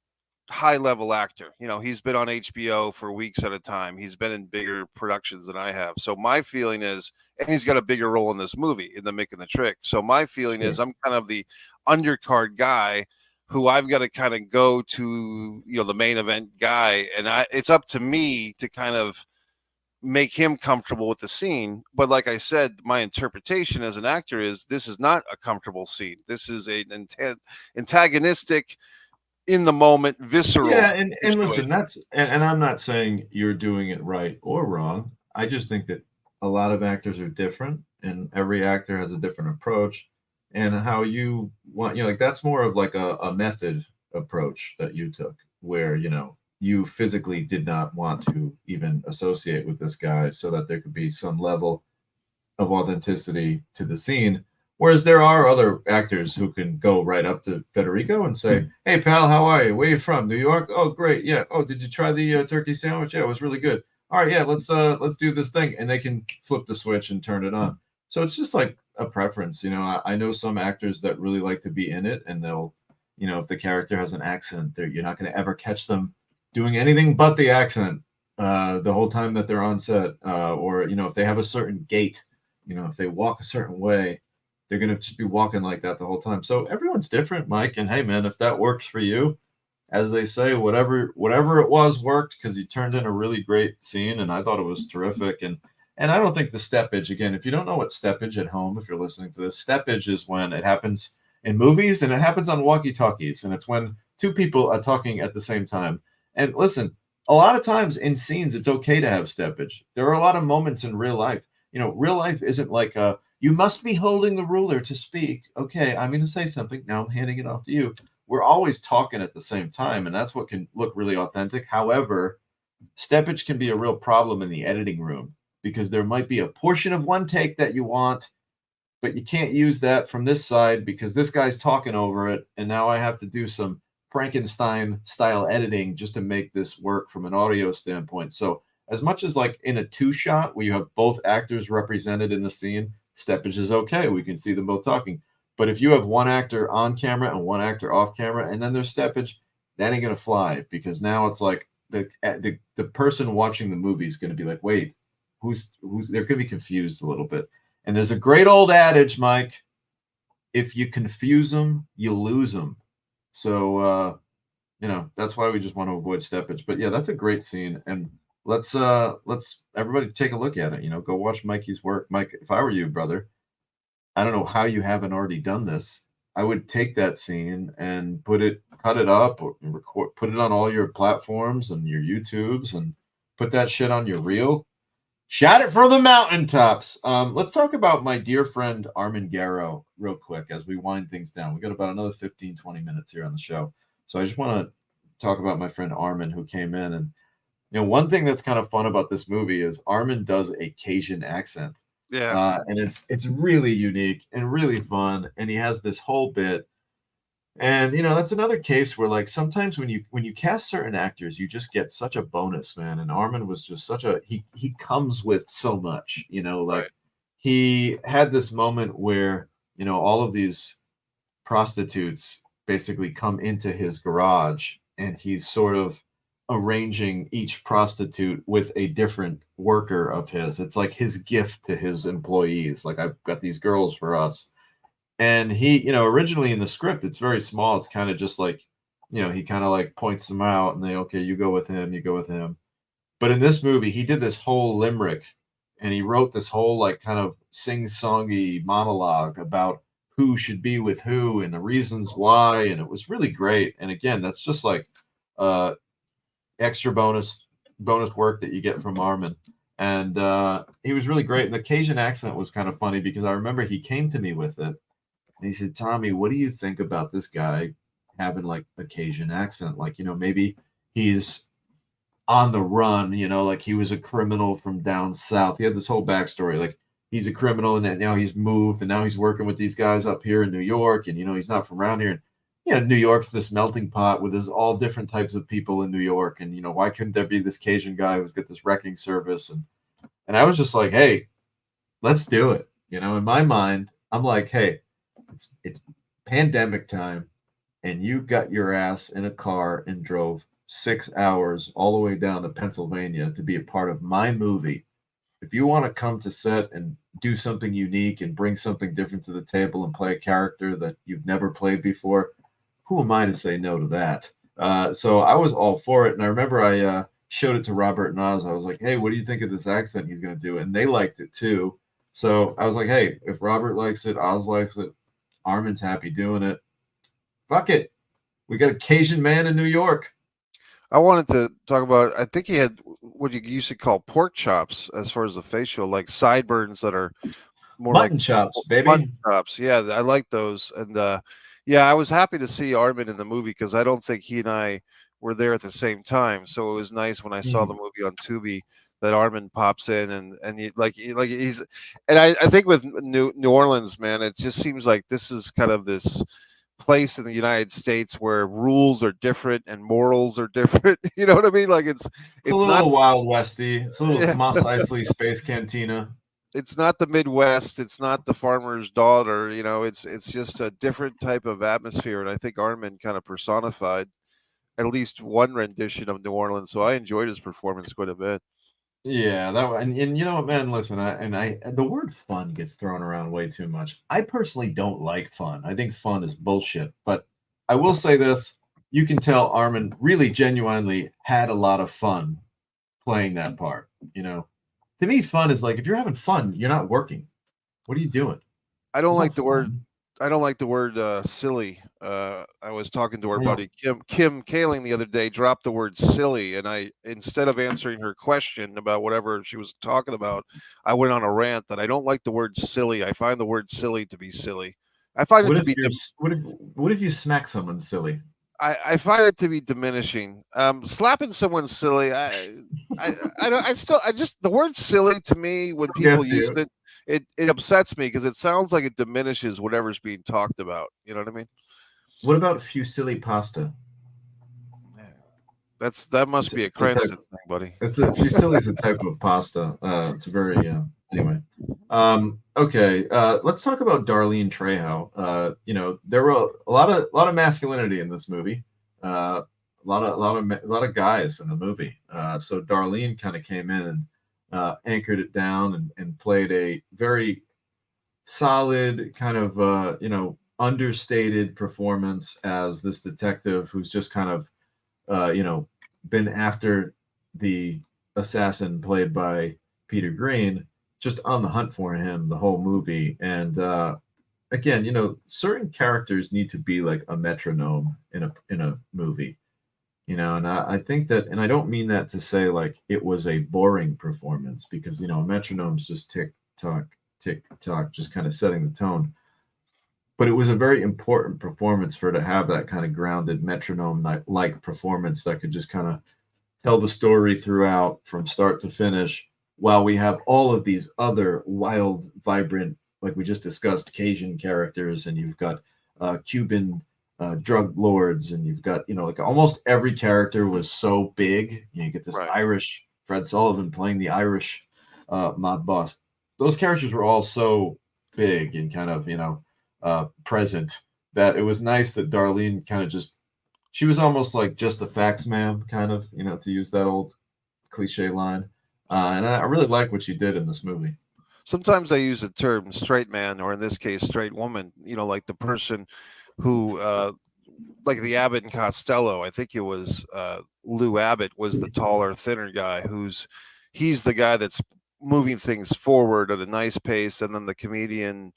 [SPEAKER 2] high level actor. He's been on HBO for weeks at a time. He's been in bigger productions than I have. So my feeling is, and he's got a bigger role in this movie, in the Mick and the Trick. So my feeling is, I'm kind of the undercard guy who I've got to kind of go to, the main event guy. And it's up to me to kind of make him comfortable with the scene. But like I said, my interpretation as an actor is, this is not a comfortable scene. This is an antagonistic, in the moment, visceral
[SPEAKER 1] Yeah, and
[SPEAKER 2] situation.
[SPEAKER 1] listen, and I'm not saying you're doing it right or wrong. I just think that a lot of actors are different, and every actor has a different approach, and how you want, like that's more of like a method approach that you took, where you physically did not want to even associate with this guy, so that there could be some level of authenticity to the scene. Whereas there are other actors who can go right up to Federico and say, "Hey, pal, how are you? Where are you from? New York? Oh, great. Yeah. Oh, did you try the turkey sandwich? Yeah, it was really good. All right, yeah, let's do this thing," and they can flip the switch and turn it on. So it's just like a preference. You know, I know some actors that really like to be in it, and they'll, you know, if the character has an accent, you're not going to ever catch them doing anything but the accent the whole time that they're on set. Or, you know, if they have a certain gait, you know, if they walk a certain way, they're going to just be walking like that the whole time. So everyone's different, Mike. And hey, man, if that works for you, as they say, whatever it was worked, because he turned in a really great scene, and I thought it was terrific. And I don't think the steppage, again, if you don't know what steppage at home, if you're listening to this, steppage is when it happens in movies and it happens on walkie talkies, and it's when two people are talking at the same time. And listen, a lot of times in scenes, it's okay to have steppage. There are a lot of moments in real life. You know, real life isn't like you must be holding the ruler to speak. Okay, I'm going to say something. Now I'm handing it off to you. We're always talking at the same time, and that's what can look really authentic. However, steppage can be a real problem in the editing room because there might be a portion of one take that you want, but you can't use that from this side because this guy's talking over it, and now I have to do some Frankenstein style editing just to make this work from an audio standpoint. So as much as like in a two shot where you have both actors represented in the scene, steppage is okay. We can see them both talking. But if you have one actor on camera and one actor off camera, and then there's steppage, that ain't gonna fly because now it's like the person watching the movie is gonna be like, wait, who's they're gonna be confused a little bit. And there's a great old adage, Mike: if you confuse them, you lose them. So you know, that's why we just want to avoid steppage. But yeah, that's a great scene, and let's everybody take a look at it. You know, go watch Mikey's work. Mike, if I were you, brother, I don't know how you haven't already done this. I would take that scene and cut it up, or record, put it on all your platforms and your YouTubes, and put that shit on your reel. Shout it from the mountaintops. Let's talk about my dear friend Armin Garrow real quick as we wind things down. We got about another 15, 20 minutes here on the show. So I just want to talk about my friend Armin who came in. And, you know, one thing that's kind of fun about this movie is Armin does a Cajun accent.
[SPEAKER 2] Yeah.
[SPEAKER 1] And it's really unique and really fun. And he has this whole bit. And you know, that's another case where like sometimes when you cast certain actors, you just get such a bonus, man. And Armin was just such a he comes with so much, you know, like
[SPEAKER 2] Right.
[SPEAKER 1] he had this moment where, you know, all of these prostitutes basically come into his garage and he's sort of arranging each prostitute with a different worker of his. It's like his gift to his employees. Like, I've got these girls for us. And he, you know, originally in the script, it's very small. It's kind of just like, you know, he kind of like points them out and they, okay, you go with him, you go with him. But in this movie, he did this whole limerick and he wrote this whole like kind of sing-songy monologue about who should be with who and the reasons why. And it was really great. And again, that's just like extra bonus work that you get from Armin. And he was really great. And the Cajun accent was kind of funny because I remember he came to me with it. And he said, Tommy, what do you think about this guy having like a Cajun accent? Like, you know, maybe he's on the run, you know, like he was a criminal from down south. He had this whole backstory. Like he's a criminal and now he's moved and now he's working with these guys up here in New York. And, you know, he's not from around here. And, you know, New York's this melting pot with there's all different types of people in New York. And, you know, why couldn't there be this Cajun guy who's got this wrecking service? And I was just like, hey, let's do it. You know, in my mind, I'm like, hey, it's pandemic time, and you got your ass in a car and drove 6 hours all the way down to Pennsylvania to be a part of my movie. If you want to come to set and do something unique and bring something different to the table and play a character that you've never played before, who am I to say no to that? So I was all for it. And I remember I showed it to Robert and Oz. I was like, hey, what do you think of this accent he's going to do? And they liked it too. So I was like, hey, if Robert likes it, Oz likes it, Armin's happy doing it. Fuck it. We got a Cajun man in New York.
[SPEAKER 2] I wanted to talk about, I think he had what you used to call pork chops as far as the facial, like sideburns that are more
[SPEAKER 1] Mutton
[SPEAKER 2] like
[SPEAKER 1] chops, baby.
[SPEAKER 2] mutton chops. Yeah, I like those. And yeah, I was happy to see Armin in the movie because I don't think he and I were there at the same time. So it was nice when I saw the movie on Tubi that Armin pops in and he's and I think with New Orleans, man, it just seems like this is kind of this place in the United States where rules are different and morals are different. You know what I mean? Like
[SPEAKER 1] It's a little
[SPEAKER 2] not
[SPEAKER 1] Wild Westy. It's a little
[SPEAKER 2] yeah,
[SPEAKER 1] Mos Eisley Space Cantina.
[SPEAKER 2] it's not the Midwest, it's not the farmer's daughter, you know, it's just a different type of atmosphere, and I think Armin kind of personified at least one rendition of New Orleans. So I enjoyed his performance quite a bit.
[SPEAKER 1] Yeah, and you know what, man, listen, I the word fun gets thrown around way too much. I personally don't like fun. I think fun is bullshit. But I will say this, you can tell Armin really genuinely had a lot of fun playing that part, you know. To me, fun is like if you're having fun, you're not working. What are you doing?
[SPEAKER 2] I don't
[SPEAKER 1] It's not
[SPEAKER 2] like the word.
[SPEAKER 1] fun.
[SPEAKER 2] I don't like the word silly. I was talking to our
[SPEAKER 1] Yeah.
[SPEAKER 2] buddy Kim Kaling the other day. Dropped the word silly, and I instead of answering her question about whatever she was talking about, I went on a rant that I don't like the word silly. I find the word silly to be silly. I find it
[SPEAKER 1] What
[SPEAKER 2] to
[SPEAKER 1] if
[SPEAKER 2] be.
[SPEAKER 1] what if you smack someone silly?
[SPEAKER 2] I find it to be diminishing. Slapping someone silly. I don't. I still. I just the word silly to me when people
[SPEAKER 1] Gets
[SPEAKER 2] use
[SPEAKER 1] you.
[SPEAKER 2] it, it upsets me because it sounds like it diminishes whatever's being talked about. You know what I mean?
[SPEAKER 1] What about fusilli pasta?
[SPEAKER 2] That must be a
[SPEAKER 1] It's a type.
[SPEAKER 2] Cranston thing, buddy.
[SPEAKER 1] It's a fusilli is a type of pasta. It's very anyway. Okay, let's talk about Darlene Trejo. You know, there were a lot of masculinity in this movie. A lot of guys in the movie. So Darlene kind of came in and anchored it down and played a very solid kind of understated performance as this detective who's just kind of been after the assassin played by Peter Green, just on the hunt for him the whole movie. And again, certain characters need to be like a metronome in a movie. And I think that, and I don't mean that to say like it was a boring performance because a metronome's just tick tock, just kind of setting the tone. But it was a very important performance for her to have that kind of grounded metronome like performance that could just kind of tell the story throughout from start to finish while we have all of these other wild, vibrant, like we just discussed, Cajun characters, and you've got Cuban drug lords, and you've got, like almost every character was so big. You get this
[SPEAKER 2] Right.
[SPEAKER 1] Irish Fred Sullivan playing the Irish mob boss. Those characters were all so big and kind of, present that it was nice that Darlene kind of just she was almost like just the facts ma'am, kind of, to use that old cliche line. And I really like what she did in this movie.
[SPEAKER 2] Sometimes I use the term straight man, or in this case, straight woman. You know, like the person who, like the Abbott and Costello. I think it was Lou Abbott was the taller, thinner guy. He's the guy that's moving things forward at a nice pace, and then the comedian,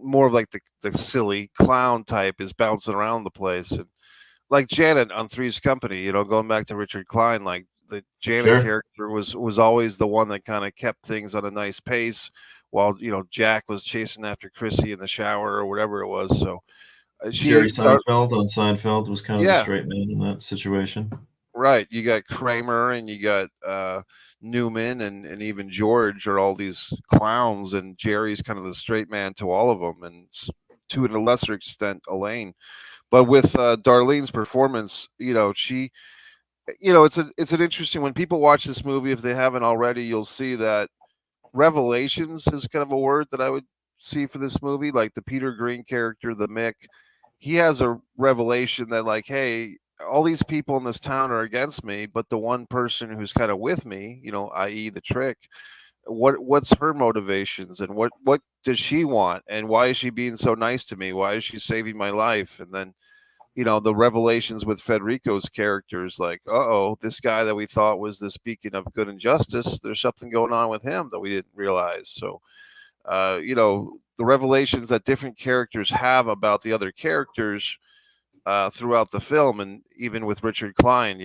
[SPEAKER 2] more of like the silly clown type, is bouncing around the place. And like Janet on Three's Company, going back to Richard Klein, like the Janet
[SPEAKER 1] Sure.
[SPEAKER 2] character was always the one that kind of kept things on a nice pace, while Jack was chasing after Chrissy in the shower or whatever it was. So
[SPEAKER 1] Jerry
[SPEAKER 2] she,
[SPEAKER 1] Seinfeld on Seinfeld was kind of the
[SPEAKER 2] yeah,
[SPEAKER 1] straight man in that situation.
[SPEAKER 2] right. You got Kramer and you got Newman and even George are all these clowns, and Jerry's kind of the straight man to all of them, and to a lesser extent Elaine. But with Darlene's performance, she it's an interesting, when people watch this movie, if they haven't already, you'll see that revelations is kind of a word that I would see for this movie. Like the Peter Green character, the Mick, he has a revelation that, like, hey, all these people in this town are against me, but the one person who's kind of with me, i.e. the Trick, what's her motivations, and what does she want, and why is she being so nice to me, why is she saving my life? And then the revelations with Federico's characters, like, oh, this guy that we thought was this beacon of good and justice, there's something going on with him that we didn't realize. So, the revelations that different characters have about the other characters throughout the film, and even with Richard Klein,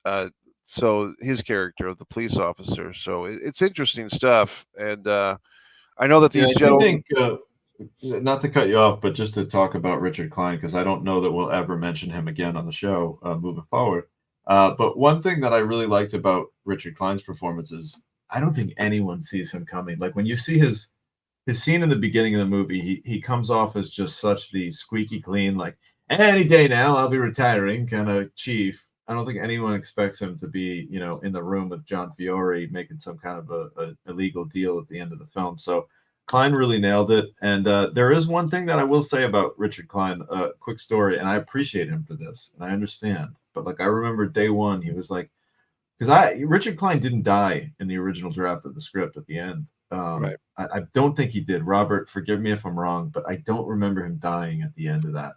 [SPEAKER 2] uh, so his character of the police officer. So it's interesting stuff, and I know that
[SPEAKER 1] Yeah,
[SPEAKER 2] these
[SPEAKER 1] I do
[SPEAKER 2] gentlemen.
[SPEAKER 1] think, not to cut you off, but just to talk about Richard Klein, because I don't know that we'll ever mention him again on the show moving forward. But one thing that I really liked about Richard Klein's performance is I don't think anyone sees him coming. Like when you see his scene in the beginning of the movie, he comes off as just such the squeaky clean, like any day now I'll be retiring kind of chief. I don't think anyone expects him to be, in the room with John Fiore making some kind of a illegal deal at the end of the film. So Klein really nailed it. And there is one thing that I will say about Richard Klein, a quick story, and I appreciate him for this, and I understand. But like I remember day one, he was like, because Richard Klein didn't die in the original draft of the script at the end.
[SPEAKER 2] Right.
[SPEAKER 1] I don't think he did. Robert, forgive me if I'm wrong, but I don't remember him dying at the end of that.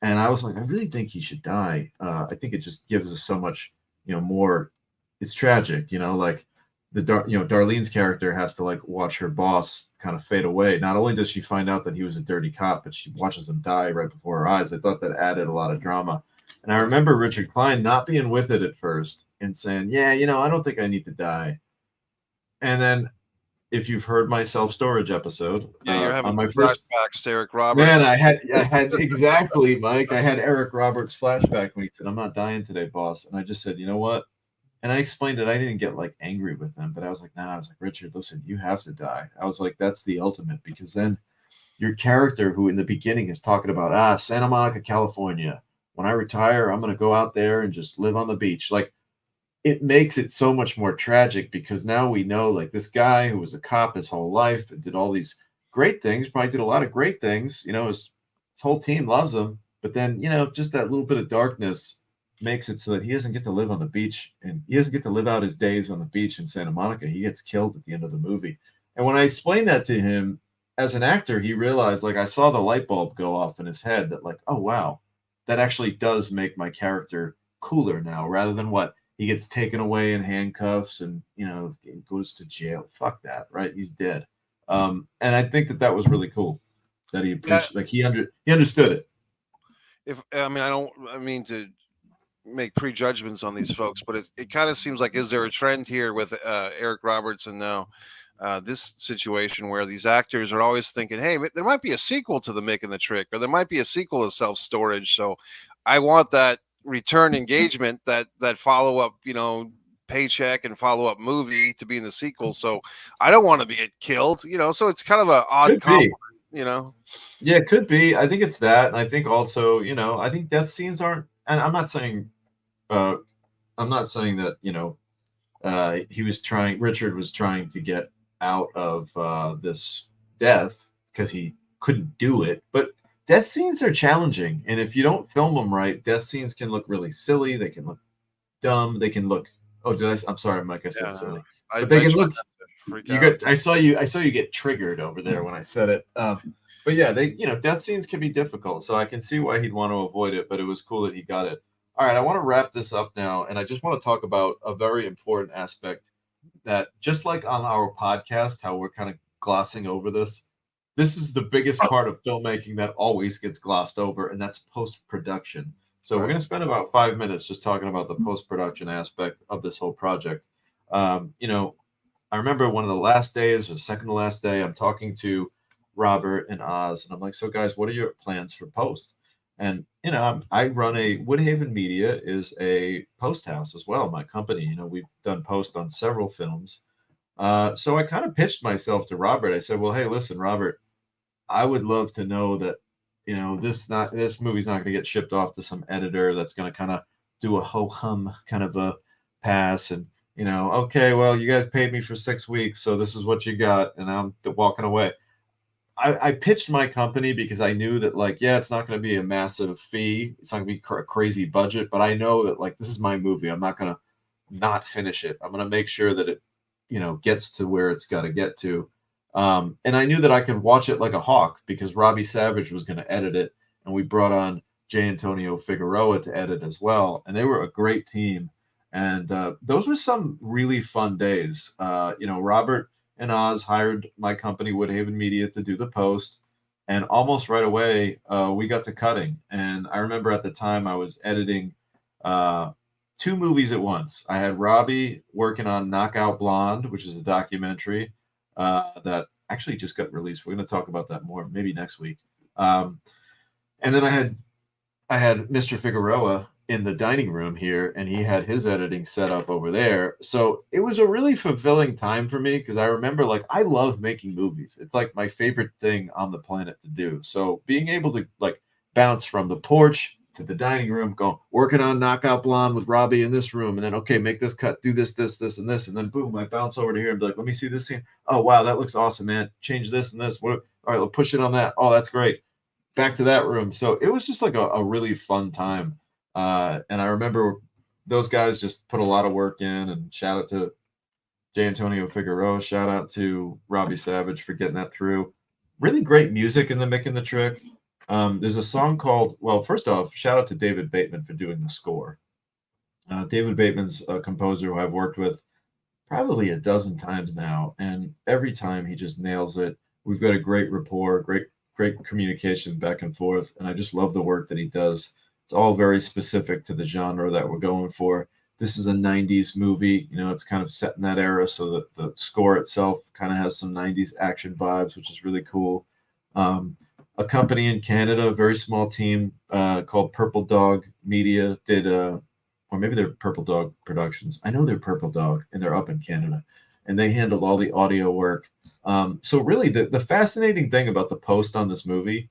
[SPEAKER 1] And I was like, I really think he should die. I think it just gives us so much, more. It's tragic, like Darlene's character has to like watch her boss kind of fade away. Not only does she find out that he was a dirty cop, but she watches him die right before her eyes. I thought that added a lot of drama. And I remember Richard Klein not being with it at first and saying, yeah, I don't think I need to die. And then if you've heard my self-storage episode,
[SPEAKER 2] Yeah, you're
[SPEAKER 1] on
[SPEAKER 2] having
[SPEAKER 1] my first
[SPEAKER 2] flashbacks to Eric Roberts.
[SPEAKER 1] man, I had exactly, Mike. I had Eric Roberts flashback when he said, "I'm not dying today, boss," and I just said, "You know what?" And I explained it. I didn't get like angry with him, but I was like, "Nah." I was like, "Richard, listen, you have to die." I was like, "That's the ultimate," because then your character, who in the beginning is talking about Santa Monica, California. When I retire, I'm gonna go out there and just live on the beach. Like it makes it so much more tragic because now we know like this guy who was a cop his whole life and did all these great things, probably did a lot of great things, his whole team loves him, but then just that little bit of darkness makes it so that he doesn't get to live on the beach and he doesn't get to live out his days on the beach in Santa Monica. He gets killed at the end of the movie. And when I explained that to him as an actor, he realized, like, I saw the light bulb go off in his head that like, oh wow, that actually does make my character cooler now, rather than what he gets taken away in handcuffs and goes to jail. Fuck that, right? He's dead. And I think that was really cool that he appreciated, like he understood it.
[SPEAKER 2] I mean to make prejudgments on these folks, but it kind of seems like, is there a trend here with Eric Roberts and now this situation where these actors are always thinking, hey, there might be a sequel to The Mick and the Trick, or there might be a sequel to Self-Storage, so I want that return engagement, that follow-up paycheck and follow-up movie to be in the sequel, so I don't want to be killed, so it's kind of an odd compliment.
[SPEAKER 1] Yeah, it could be. I think it's that, and I think also, I think death scenes aren't, and I'm not saying that Richard was trying to get out of this death because he couldn't do it, but death scenes are challenging, and if you don't film them right, death scenes can look really silly. They can look dumb. They can look. Oh, I'm sorry, Mike. I said silly, but they can look. I saw you get triggered over there when I said it. But yeah, death scenes can be difficult, so I can see why he'd want to avoid it. But it was cool that he got it. All right, I want to wrap this up now, and I just want to talk about a very important aspect that, just like on our podcast, how we're kind of glossing over this. This is the biggest part of filmmaking that always gets glossed over, and that's post-production. So we're going to spend about 5 minutes just talking about the post-production aspect of this whole project. I remember one of the last days, or second to last day, I'm talking to Robert and Oz, and I'm like, so guys, what are your plans for post? And, I run Woodhaven Media is a post house as well, my company. We've done post on several films. So I kind of pitched myself to Robert. I said, well, hey, listen, Robert, I would love to know that, this movie's not going to get shipped off to some editor that's going to kind of do a ho-hum kind of a pass. And, okay, well, you guys paid me for 6 weeks, so this is what you got. And I'm walking away. I pitched my company because I knew that, like, yeah, it's not going to be a massive fee. It's not going to be a crazy budget, but I know that, like, this is my movie. I'm not going to not finish it. I'm going to make sure that it, gets to where it's got to get to. And I knew that I could watch it like a hawk because Robbie Savage was going to edit it. And we brought on J. Antonio Figueroa to edit as well. And they were a great team. And those were some really fun days. Robert and Oz hired my company, Woodhaven Media, to do the post. And almost right away, we got to cutting. And I remember at the time I was editing 2 movies at once. I had Robbie working on Knockout Blonde, which is a documentary that actually just got released. We're going to talk about that more maybe next week. And then I had Mr. Figueroa in the dining room here, and he had his editing set up over there. So it was a really fulfilling time for me because I remember, like, I love making movies. It's like my favorite thing on the planet to do. So being able to, like, bounce from the porch to the dining room, going working on Knockout Blonde with Robbie in this room, and then okay, make this cut, do this, and this, and then boom, I bounce over to here and be like, let me see this scene. Oh wow, that looks awesome, man. Change this and this. What? All right, we'll push it on that. Oh, that's great. Back to that room. So it was just like a really fun time. And I remember those guys just put a lot of work in. And shout out to J. Antonio Figueroa. Shout out to Robbie Savage for getting that through. Really great music in the Mick and the Trick. There's a song called, well, first off, shout out to David Bateman for doing the score. David Bateman's a composer who I've worked with probably a dozen times now, and every time he just nails it. We've got a great rapport, great communication back and forth, and I just love the work that he does. It's all very specific to the genre that we're going for. This is a 90s movie, you know, it's kind of set in that era, so that the score itself kind of has some 90s action vibes, which is really cool. A company in Canada, a very small team called Purple Dog Media did, or maybe they're Purple Dog Productions. I know they're Purple Dog, and they're up in Canada, and they handled all the audio work. So really, the fascinating thing about the post on this movie,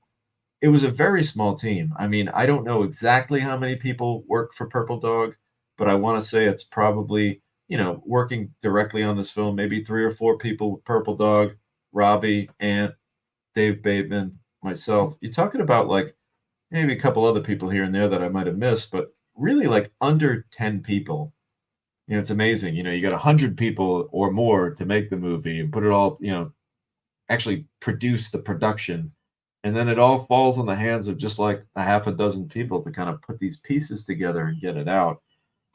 [SPEAKER 1] it was a very small team. I mean, I don't know exactly how many people work for Purple Dog, but I want to say it's probably, you know, working directly on this film, maybe 3 or 4 people with Purple Dog, Robbie, Ant, Dave Bateman, myself. You're talking about like maybe a couple other people here and there that I might have missed, but really like under 10 people. You know, it's amazing. You know, you got 100 people or more to make the movie and put it all, you know, actually produce the production. And then it all falls on the hands of just like a half a dozen people to kind of put these pieces together and get it out.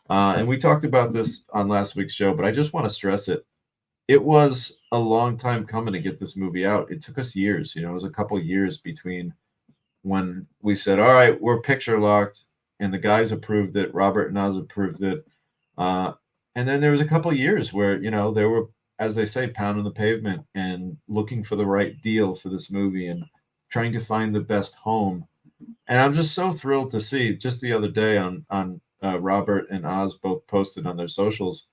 [SPEAKER 1] And we talked about this on last week's show, but I just want to stress it. It was a long time coming to get this movie out. It took us years. You know, it was a couple years between when we said, all right, we're picture locked, and the guys approved it, Robert and Oz approved it. And then there was a couple of years where, you know, they were, as they say, pounding the pavement and looking for the right deal for this movie and trying to find the best home. And I'm just so thrilled to see, just the other day on Robert and Oz both posted on their socials,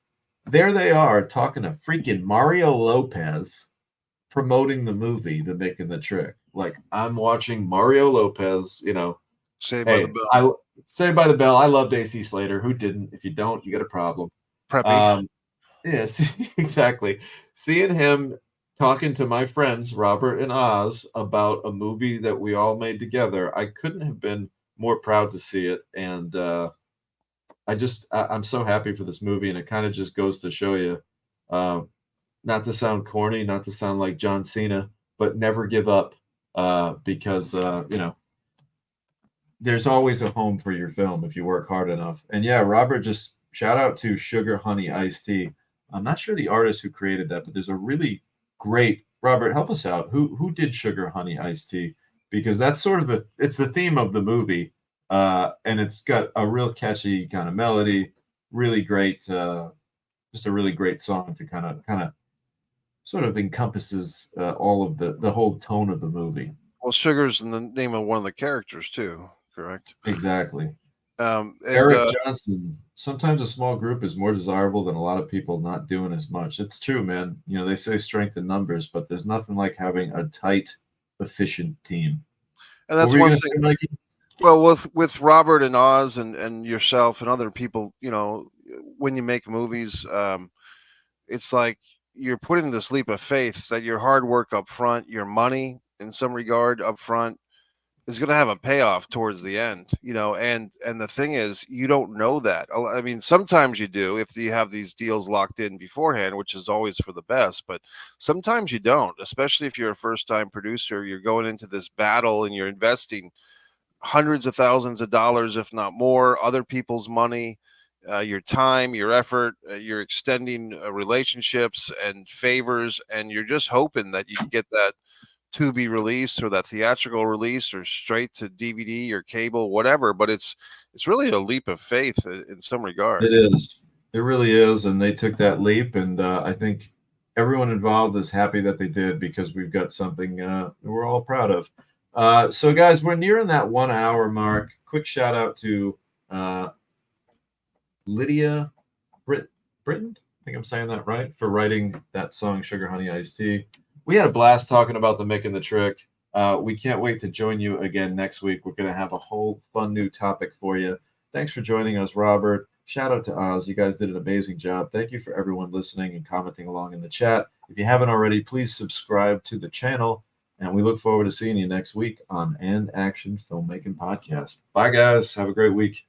[SPEAKER 1] there they are talking to freaking Mario Lopez promoting the movie, The Mick and the Trick. Like, I'm watching Mario Lopez, you know.
[SPEAKER 2] Saved by the Bell.
[SPEAKER 1] Saved by the Bell. I loved AC Slater. Who didn't? If you don't, you got a problem.
[SPEAKER 2] Preppy.
[SPEAKER 1] Yes, exactly. Seeing him talking to my friends, Robert and Oz, about a movie that we all made together, I couldn't have been more proud to see it. And I'm so happy for this movie. And it kind of just goes to show you, not to sound corny, not to sound like John Cena, but never give up, because, you know, there's always a home for your film if you work hard enough. And yeah, Robert, just shout out to Sugar Honey Iced Tea. I'm not sure the artist who created that, but there's a really great, Robert, help us out. Who did Sugar Honey Iced Tea? Because that's sort of it's the theme of the movie. And it's got a real catchy kind of melody, really great, just a really great song to kind of sort of encompasses all of the whole tone of the movie.
[SPEAKER 2] Well, Sugar's in the name of one of the characters too, correct?
[SPEAKER 1] Exactly.
[SPEAKER 2] And,
[SPEAKER 1] Eric Johnson. Sometimes a small group is more desirable than a lot of people not doing as much. It's true, man. You know, they say strength in numbers, but there's nothing like having a tight, efficient team.
[SPEAKER 2] And that's one thing. Say, well, with Robert and Oz and yourself and other people, you know, when you make movies, it's like you're putting this leap of faith that your hard work up front, your money in some regard up front, is going to have a payoff towards the end, you know, and the thing is, you don't know that. I mean, sometimes you do if you have these deals locked in beforehand, which is always for the best, but sometimes you don't, especially if you're a first-time producer. You're going into this battle and you're investing hundreds of thousands of dollars, if not more, other people's money, your time, your effort, you're extending relationships and favors, and you're just hoping that you can get that to be released or that theatrical release or straight to DVD or cable, whatever. But it's really a leap of faith in some regard.
[SPEAKER 1] It is. It really is. And they took that leap. And I think everyone involved is happy that they did, because we've got something we're all proud of. So, guys, we're nearing that 1 hour mark. Quick shout out to Lydia Britton. I think I'm saying that right, for writing that song, Sugar Honey Iced Tea. We had a blast talking about The Mick and the Trick. We can't wait to join you again next week. We're going to have a whole fun new topic for you. Thanks for joining us, Robert. Shout out to Oz. You guys did an amazing job. Thank you for everyone listening and commenting along in the chat. If you haven't already, please subscribe to the channel. And we look forward to seeing you next week on And Action Filmmaking Podcast. Bye, guys. Have a great week.